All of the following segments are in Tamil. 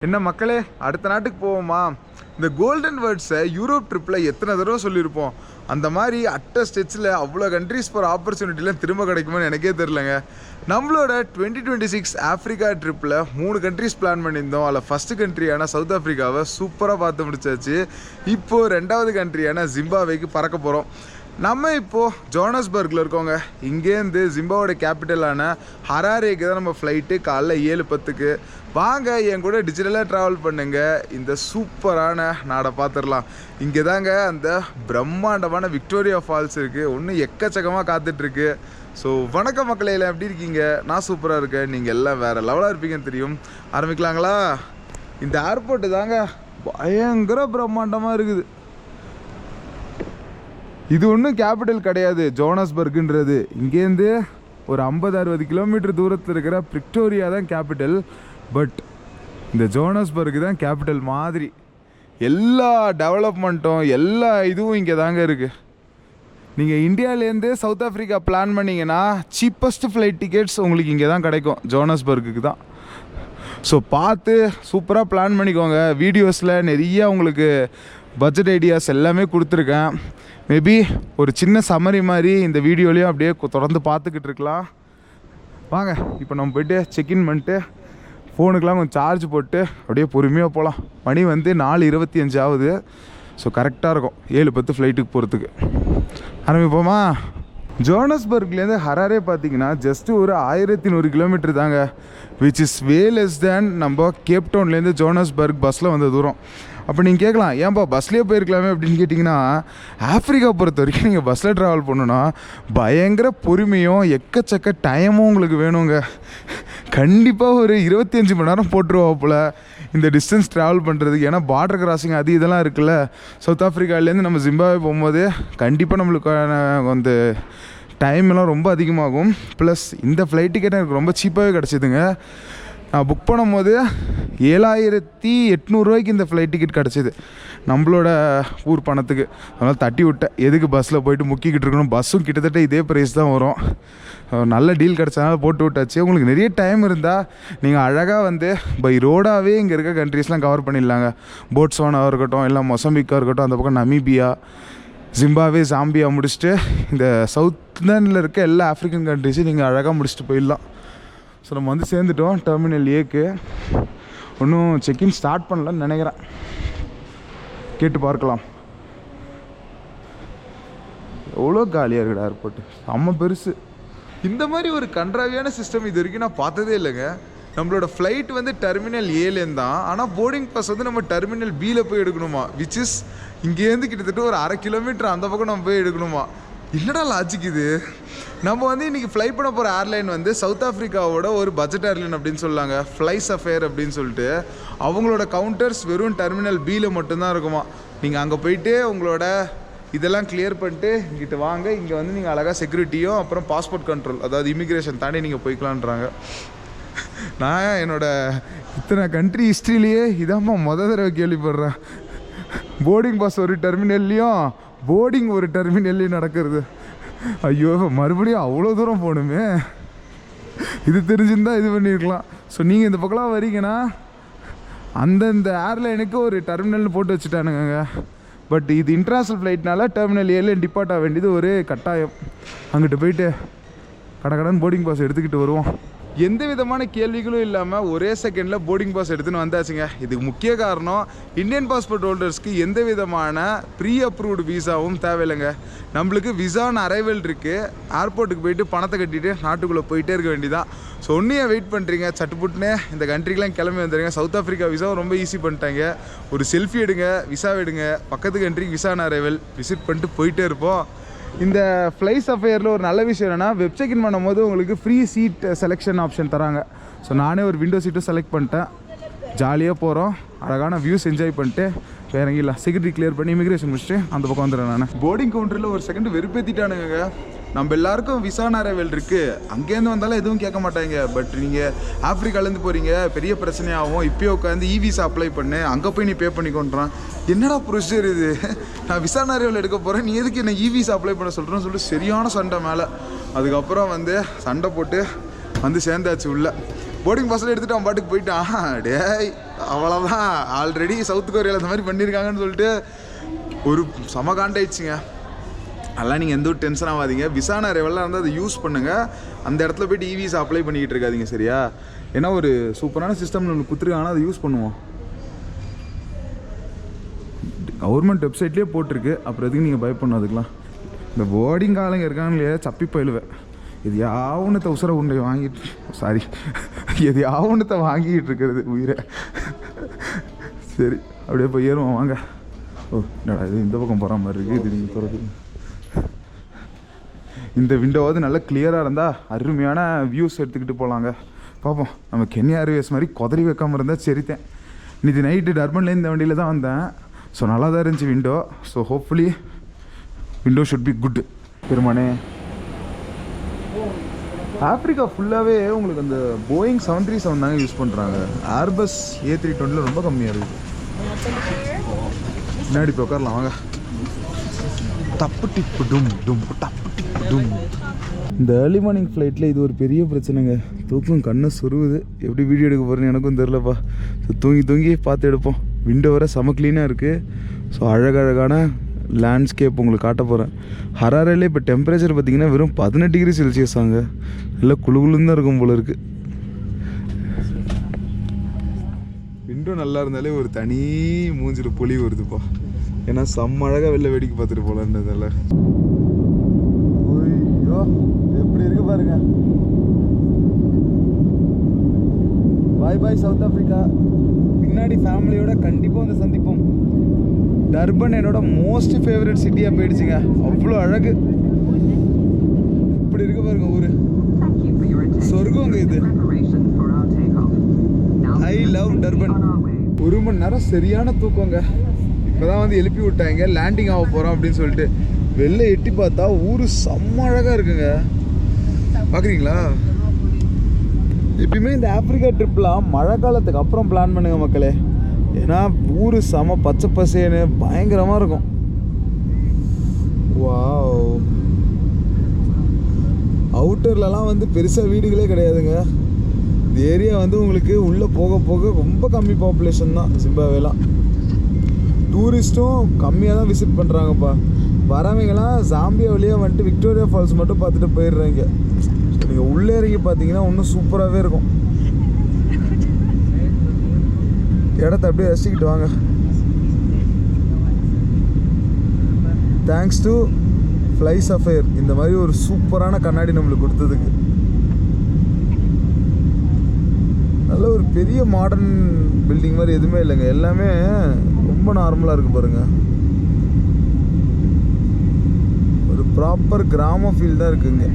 என்ன மக்களே, அடுத்த நாட்டுக்கு போவோமா? இந்த கோல்டன் வேர்ட்ஸை யூரோப் ட்ரிப்பில் எத்தனை தடவை சொல்லியிருப்போம். அந்த மாதிரி அட்ட ஸ்டெச்சில் அவ்வளோ கண்ட்ரிஸ் போகிற ஆப்பர்ச்சுனிட்டிலாம் திரும்ப கிடைக்குமான்னு எனக்கே தெரிலங்க. நம்மளோட 2026 ஆஃப்ரிக்கா ட்ரிப்பில் 3 கண்ட்ரிஸ் பிளான் பண்ணியிருந்தோம். அதில் ஃபஸ்ட்டு கண்ட்ரியான சவுத் ஆஃப்ரிக்காவை சூப்பராக பார்த்து முடிச்சாச்சு. இப்போது 2வது கண்ட்ரியான ஜிம்பாப்வேக்கு பறக்க போகிறோம். நம்ம இப்போது ஜோனஸ்பர்கில் இருக்கோங்க. இங்கேருந்து ஜிம்பாவோட கேபிட்டலான ஹராரேக்கு தான் நம்ம ஃப்ளைட்டு. காலைல 7:10க்கு. வாங்க என் கூட டிஜிட்டலாக ட்ராவல் பண்ணுங்க, இந்த சூப்பரான நாடை பார்த்துடலாம். இங்கே தாங்க அந்த பிரம்மாண்டமான விக்டோரியா ஃபால்ஸ் இருக்குது. ஒன்றும் எக்கச்சக்கமாக காத்துட்ருக்கு. ஸோ வணக்கம் மக்களே, எல்லாம் எப்படி இருக்கீங்க? நான் சூப்பராக இருக்கேன். நீங்கள் எல்லாம் வேறு லெவலாக இருப்பீங்கன்னு தெரியும். ஆரம்பிக்கலாங்களா? இந்த ஏர்போர்ட்டு தாங்க பயங்கர பிரம்மாண்டமாக இருக்குது. இது ஒன்றும் கேபிட்டல் கிடையாது ஜோனஸ்பர்க்ன்றது. இங்கேருந்து ஒரு 50-60 கிலோமீட்டர் தூரத்தில் இருக்கிற பிரிக்டோரியா தான் கேபிட்டல். பட் இந்த ஜோனஸ்பர்க் தான் கேபிட்டல் மாதிரி. எல்லா டெவலப்மெண்ட்டும் எல்லா இதுவும் இங்கே தாங்க இருக்குது. நீங்கள் இந்தியாவிலேருந்து சவுத் ஆஃப்ரிக்கா பிளான் பண்ணிங்கன்னா சீப்பஸ்ட் ஃப்ளைட் டிக்கெட்ஸ் உங்களுக்கு இங்கே தான் கிடைக்கும், ஜோனஸ்பர்க்கு தான். ஸோ பார்த்து சூப்பராக பிளான் பண்ணிக்கோங்க. வீடியோஸில் நிறைய உங்களுக்கு பட்ஜெட் ஐடியாஸ் எல்லாமே கொடுத்துருக்கேன். மேபி ஒரு சின்ன சம்மரி மாதிரி இந்த வீடியோலையும் அப்படியே தொடர்ந்து பார்த்துக்கிட்டு இருக்கலாம். வாங்க இப்போ நம்ம போய்ட்டு செக்இன் பண்ணிட்டு ஃபோனுக்கெலாம் கொஞ்சம் சார்ஜ் போட்டு அப்படியே பொறுமையாக போகலாம். மணி 4:25 ஆகுது. ஸோ கரெக்டாக இருக்கும் 7:10 ஃப்ளைட்டுக்கு போகிறதுக்கு. ஆரம்பிப்போமா? ஜோனஸ்பர்க்லேருந்து ஹராரே பார்த்தீங்கன்னா ஜஸ்ட்டு ஒரு 1100 கிலோமீட்டர் தாங்க. Which is way less than நம்ம கேப்டவுன்லேருந்து ஜோனஸ்பர்க் பஸ்ஸில் வந்த தூரம். அப்போ நீங்கள் கேட்கலாம், ஏன்பா பஸ்லேயே போயிருக்கலாமே அப்படின்னு கேட்டிங்கன்னா, ஆஃப்ரிக்கா பொறுத்த வரைக்கும் நீங்கள் பஸ்ஸில் ட்ராவல் பண்ணணுன்னா பயங்கர பொறுமையும் எக்கச்சக்க டைமும் உங்களுக்கு வேணுங்க. கண்டிப்பாக ஒரு 25 மணி நேரம் போட்டுருவாப்புல இந்த டிஸ்டன்ஸ் ட்ராவல் பண்ணுறதுக்கு. ஏன்னா பார்டர் கிராசிங் அது இதெல்லாம் இருக்குல்ல. சவுத் ஆஃப்ரிக்காலேருந்து நம்ம ஜிம்பாப்வே போகும்போது கண்டிப்பாக நம்மளுக்கான அந்த டைம்லாம் ரொம்ப அதிகமாகும். ப்ளஸ் இந்த ஃப்ளைட் டிக்கெட் எனக்கு ரொம்ப சீப்பாகவே கிடச்சிதுங்க. நான் புக் பண்ணும்போது 7,800 இந்த ஃப்ளைட் டிக்கெட் கிடச்சிது நம்மளோட ஊர் பணத்துக்கு. அதனால் தட்டி விட்டேன், எதுக்கு பஸ்ஸில் போய்ட்டு முக்கிக்கிட்டு இருக்கணும். பஸ்ஸும் கிட்டத்தட்ட இதே ப்ரைஸ் தான் வரும். நல்ல டீல் கிடச்சதுனால போட்டு விட்டாச்சு. உங்களுக்கு நிறைய டைம் இருந்தால் நீங்கள் அழகாக பை ரோடாகவே இங்கே இருக்க கண்ட்ரீஸ்லாம் கவர் பண்ணிடலாங்க. போட்ஸ்வானாக இருக்கட்டும், இல்லை மொசம்பிக்காக இருக்கட்டும், அந்த பக்கம் நமீபியா, ஜிம்பாப்வே, ஜாம்பியா முடிச்சுட்டு இந்த சவுத்தனில் இருக்க எல்லா ஆஃப்ரிக்கன் கண்ட்ரீஸையும் நீங்கள் அழகாக முடிச்சுட்டு போயிடலாம். ஸோ நம்ம சேர்ந்துட்டோம் டெர்மினல் ஏக்கு. ஒன்றும் செக்இன் ஸ்டார்ட் பண்ணலன்னு நினைக்கிறேன், கேட்டு பார்க்கலாம். எவ்வளோ காலியாக இருக்குடா ஏர்போர்ட்டு, செம்ம பெருசு. இந்த மாதிரி ஒரு கன்றாவியான சிஸ்டம் இது வரைக்கும் நான் பார்த்ததே இல்லைங்க. நம்மளோட ஃப்ளைட் டெர்மினல் ஏலேருந்து தான், ஆனால் போர்டிங் பாஸ் நம்ம டெர்மினல் பியில் போய் எடுக்கணுமா. விச் இஸ் இங்கேருந்து கிட்டத்தட்ட ஒரு 1/2 கிலோமீட்டர் அந்த பக்கம் நம்ம போய் எடுக்கணுமா. என்னடா லாஜிக் இது? நம்ம இன்றைக்கி ஃப்ளை பண்ண போகிற ஏர்லைன் சவுத் ஆஃப்ரிக்காவோட ஒரு பட்ஜெட் ஏர்லைன் அப்படின்னு சொல்லாங்க, ஃப்ளை சஃபேர் அப்படின்னு சொல்லிட்டு. அவங்களோட கவுண்டர்ஸ் வெறும் டெர்மினல் பியில் மட்டும்தான் இருக்குமா. நீங்கள் அங்கே போயிட்டு உங்களோட இதெல்லாம் கிளியர் பண்ணிட்டு இங்கிட்ட வாங்க. இங்கே நீங்கள் அழகாக செக்யூரிட்டியும் அப்புறம் பாஸ்போர்ட் கண்ட்ரோல், அதாவது இமிக்ரேஷன் தாண்டி நீங்கள் போய்க்கலான்றாங்க. நான் என்னோடய இத்தனை கண்ட்ரி ஹிஸ்ட்ரியிலேயே இதாம்மா தடவை கேள்விப்படுறேன். போர்டிங் பாஸ் ஒரு டெர்மினல்லையும் போர்டிங் ஒரு டெர்மினல்லையும் நடக்கிறது. ஐயோ, மறுபடியும் அவ்வளோ தூரம் போகணுமே. இது தெரிஞ்சுருந்தால் இது பண்ணியிருக்கலாம். ஸோ நீங்கள் இந்த பக்கம்லாம் வரீங்கன்னா அந்தந்த ஏர்லைனுக்கு ஒரு டெர்மினல்னு போட்டு வச்சுட்டானுங்க. பட் இது இன்டர்நேஷ்னல் ஃப்ளைட்னால டெர்மினல் ஏல டிபார்ட் ஆக வேண்டியது ஒரு கட்டாயம். அங்கிட்டு போயிட்டு கடன் போர்டிங் பாஸ் எடுத்துக்கிட்டு வருவோம். எந்த விதமான கேள்விகளும் இல்லாமல் ஒரே செகண்டில் போர்டிங் பாஸ் எடுத்துன்னு வந்தாச்சுங்க. இதுக்கு முக்கிய காரணம் இந்தியன் பாஸ்போர்ட் ஹோல்டர்ஸ்க்கு எந்த விதமான ப்ரீ அப்ரூவ்டு விசாவும் தேவையில்லைங்க. நம்மளுக்கு விசான்னு அரைவல் இருக்குது. ஏர்போர்ட்டுக்கு போயிட்டு பணத்தை கட்டிட்டு நாட்டுக்குள்ளே போயிட்டே இருக்க வேண்டியதான். ஸோ ஒன்றையே வெயிட் பண்ணுறீங்க, சட்டுப்புட்டுனே இந்த கண்ட்ரிக்கெலாம் கிளம்பி வந்துடுங்க. சவுத் ஆஃப்ரிக்கா விசாவும் ரொம்ப ஈஸி பண்ணிட்டாங்க. ஒரு செல்ஃபி எடுங்க, விசா எடுங்க, பக்கத்து கண்ட்ரிக்கு விசான்னு அரைவல் விசிட் பண்ணிட்டு போயிட்டே இருப்போம். இந்த ஃப்ளை சஃபேரில் ஒரு நல்ல விஷயம் என்னென்னா, வெப் செக்இன் பண்ணும்போது உங்களுக்கு ஃப்ரீ சீட் செலெக்ஷன் ஆப்ஷன் தராங்க. ஸோ நானே ஒரு விண்டோ சீட்டும் செலக்ட் பண்ணிட்டேன். ஜாலியாக போகிறோம், அழகான வியூஸ் என்ஜாய் பண்ணிட்டு இறங்கிடலாம். செக்யூரிட்டி கிளியர் பண்ணி இமிக்ரேஷன் முடிச்சுட்டு அந்த பக்கம் வந்துடுறேன். நான் போர்டிங் கவுண்டரில் ஒரு செகண்ட் வெறுப்பேற்றிட்டானுங்க. நம்ம எல்லாருக்கும் விசான அரைவல் இருக்குது, அங்கேருந்து வந்தாலும் எதுவும் கேட்க மாட்டாங்க. பட் நீங்கள் ஆஃப்ரிக்காலேருந்து போகிறீங்க, பெரிய பிரச்சனையாகும். இப்போயே உட்காந்து விசா அப்ளை பண்ணு, அங்கே போய் நீ பே பண்ணிக்கொண்டான். என்னடா ப்ரொசீஜர் இது? நான் விசான அரைவல் எடுக்க போகிறேன், நீ எதுக்கு என்ன விசா அப்ளை பண்ண சொல்கிறேன்னு சொல்லிட்டு சரியான சண்டை மேலே. அதுக்கப்புறம் சண்டை போட்டு சேர்ந்தாச்சு உள்ள. போர்டிங் பாஸில் எடுத்துகிட்டு அவன் பாட்டுக்கு போயிட்டான். டேய் அவ்வளோதான். ஆல்ரெடி சவுத் கொரியாவில் இந்த மாதிரி பண்ணியிருக்காங்கன்னு சொல்லிட்டு ஒரு செம காண்டாயிடுச்சுங்க. அதெல்லாம் நீங்கள் எந்த ஒரு டென்ஷன் ஆகாதீங்க. விசான ரெவெல்லாம் இருந்தால் அதை யூஸ் பண்ணுங்கள். அந்த இடத்துல போய்ட்டு இவிஸ் அப்ளை பண்ணிக்கிட்டு இருக்காதிங்க, சரியா? ஏன்னா ஒரு சூப்பரான சிஸ்டம் நம்மளுக்கு கொடுத்துருக்காங்கன்னா அதை யூஸ் பண்ணுவோம். கவர்மெண்ட் வெப்சைட்லேயே போட்டிருக்கு, அப்புறம் எதுக்கு நீங்கள் பயப்படணும் அதுக்கெலாம். இந்த போர்டிங் ஆளுங்க இருக்காங்களே சப்பி பயிலுவேன். இது யாவுனத்தை உசுரை உண்டை வாங்கிட்டு சாரி எது யாவுனத்தை வாங்கிக்கிட்டு இருக்கிறது உயிரை. சரி அப்படியே போய் ஏறுவோம் வாங்க. ஓ என்னடா இது இந்த பக்கம் போகிற மாதிரி இருக்குது. இது நீங்கள் போகிறது இந்த விண்டோவாவது நல்லா கிளியராக இருந்தால் அருமையான வியூஸ் எடுத்துக்கிட்டு போகலாங்க. பார்ப்போம். நம்ம கென்யா ஏர்வேஸ் மாதிரி குதறி வைக்காமல் இருந்தால் சரித்தேன். இன்னைக்கு நைட்டு டர்பன்லேருந்து இந்த வண்டியில் தான் வந்தேன். ஸோ நல்லா தான் இருந்துச்சு window. So hopefully window should be good. பெருமானே ஆப்ரிக்கா ஃபுல்லாகவே உங்களுக்கு அந்த போயிங் 737 தாங்க யூஸ் பண்ணுறாங்க. ஏர்பஸ் A320 ரொம்ப கம்மியாக இருக்குது. முன்னாடி இப்போ உட்காரலாம் வாங்க. டப்பு டிப்பு டும் டும் டப்பு டிப்பு டும். இந்த ஏர்லி மார்னிங் ஃப்ளைட்டில் இது ஒரு பெரிய பிரச்சனைங்க. தூக்கம் கண்ணை சொருவுது. எப்படி வீடியோ எடுக்க போகிறேன்னு எனக்கும் தெரிலப்பா. ஸோ தூங்கி தூங்கி பார்த்து எடுப்போம். விண்டோ வர செம க்ளீனாக இருக்குது. ஸோ அழகழகான லேண்ட்ஸ்கேப் உங்களுக்கு காட்ட போகிறேன். ஹராரேலே இப்போ டெம்பரேச்சர் பார்த்திங்கன்னா வெறும் 18 டிகிரி செல்சியஸ் ஆங்க. நல்லா குளுகுளுன்னு தான் இருக்கும் போல இருக்குது. விண்டோ நல்லா இருந்தாலே ஒரு தனி மூஞ்சில் பொலி வருதுப்பா. ஏன்னா செம்ம அழகாக வெளில வேடிக்கை பார்த்துட்டு போகலான்றதால. ஐயோ எப்படி இருக்கு பாருங்க. பாய் பாய் சவுத் ஆஃப்ரிக்கா. பின்னாடி ஃபேமிலியோட கண்டிப்பாக வந்து சந்திப்போம். டர்பன் என்னோட மோஸ்ட் ஃபேவரட் சிட்டியாக போயிடுச்சுங்க. அவ்வளோ அழகு. இப்படி இருக்கு பாருங்க ஊர். சொர்க்கங்க இது. I love Durban. 1 மணி நேரம் சரியான தூக்கங்க. இப்போதான் வந்து எழுப்பி விட்டாங்க. லேண்டிங் ஆக போகிறோம் அப்படின்னு சொல்லிட்டு வெளில எட்டி பார்த்தா ஊர் செம்ம அழகாக இருக்குங்க. பார்க்குறீங்களா? எப்பயுமே இந்த ஆப்ரிக்கா ட்ரிப்லாம் மழை காலத்துக்கு அப்புறம் பிளான் பண்ணுங்க மக்களே. ஏன்னா ஊர் செம பச்சை பசேன்னு பயங்கரமாக இருக்கும். வாவ். அவுட்டர்லலாம் வந்து பெருசாக வீடுகளே கிடையாதுங்க. இந்த ஏரியா வந்து உங்களுக்கு உள்ளே போக போக ரொம்ப கம்மி பாப்புலேஷன் தான். ஜிம்பாப்வேலாம் டூரிஸ்ட்டும் கம்மியாக தான் விசிட் பண்ணுறாங்கப்பா. வரவங்கலாம் ஜாம்பியா வழியாக வந்துட்டு விக்டோரியா ஃபால்ஸ் மட்டும் பார்த்துட்டு போயிடுறாங்க. நீங்கள் உள்ளே இறங்கி பார்த்தீங்கன்னா இன்னும் சூப்பராகவே இருக்கும். இடத்த அப்படியே ரசிக்கிட்டு வாங்க. தேங்க்ஸ் டு ஃப்ளை சஃபயர் இந்த மாதிரி ஒரு சூப்பரான கண்ணாடி நம்மளுக்கு கொடுத்ததுக்கு. நல்ல ஒரு பெரிய மாடர்ன் பில்டிங் மாதிரி எதுவுமே இல்லைங்க. எல்லாமே ரொம்ப நார்மலாக இருக்குது பாருங்கள். ஒரு ப்ராப்பர் கிராம ஃபீல் தான் இருக்குங்க.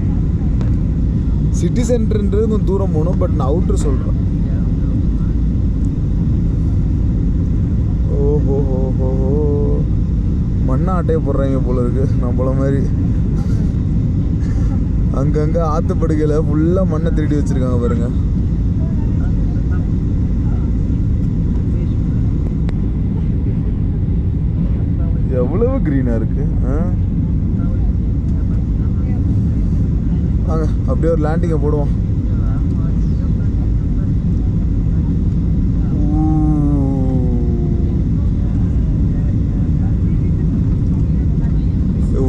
சிட்டி சென்டர்ன்றது கொஞ்சம் தூரம் போகணும். பட் நான் அவுட்ரு சொல்கிறேன். ஓஹோ ஹோ மண்ணை ஆட்டையை போடுறாங்க போல இருக்கு. நம்மள மாதிரி அங்கங்கே ஆற்றுப்படுகையில் ஃபுல்லாக மண்ணை திருடி வச்சுருக்காங்க பாருங்க. எவ்வளவு க்ரீனாக இருக்குது. வாங்க அப்படியே ஒரு லேண்டிங்கை போடுவோம்.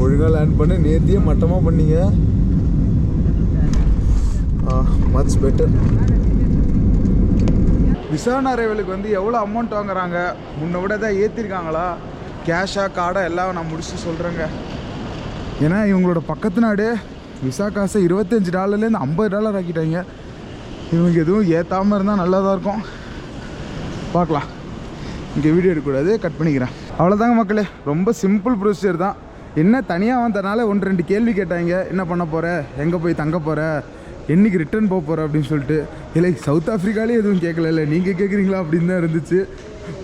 ஒழுங்காக லேண்ட் பண்ணி நேத்தியே மட்டமாக பண்ணீங்க. Much better. விசான் அரைவலுக்கு வந்து எவ்வளோ அமௌண்ட் வாங்குறாங்க, முன்ன விட தான் ஏற்றிருக்காங்களா, கேஷாக கார்டாக எல்லாம் நான் முடிச்சுட்டு சொல்கிறேங்க. ஏன்னா இவங்களோட பக்கத்து நாடு விசா காசை $25 $50 ஆக்கிட்டாங்க. இவங்க எதுவும் ஏற்றாமல் இருந்தால் நல்லா தான் இருக்கும். பார்க்கலாம். இங்கே வீடியோ எடுக்கக்கூடாது, கட் பண்ணிக்கிறேன். அவ்வளோதாங்க மக்களே. ரொம்ப சிம்பிள் ப்ரொசீஜர் தான். என்ன தனியாக வந்ததுனால 1-2 கேள்வி கேட்டாங்க. என்ன பண்ண போகிற, எங்கே போய் தங்க போகிற, என்றைக்கு ரிட்டர்ன் போக போகிற அப்படின்னு சொல்லிட்டு. இல்லை சவுத் ஆஃப்ரிக்காலே எதுவும் கேட்கல, நீங்கள் கேட்குறீங்களா அப்படின்னு தான் இருந்துச்சு.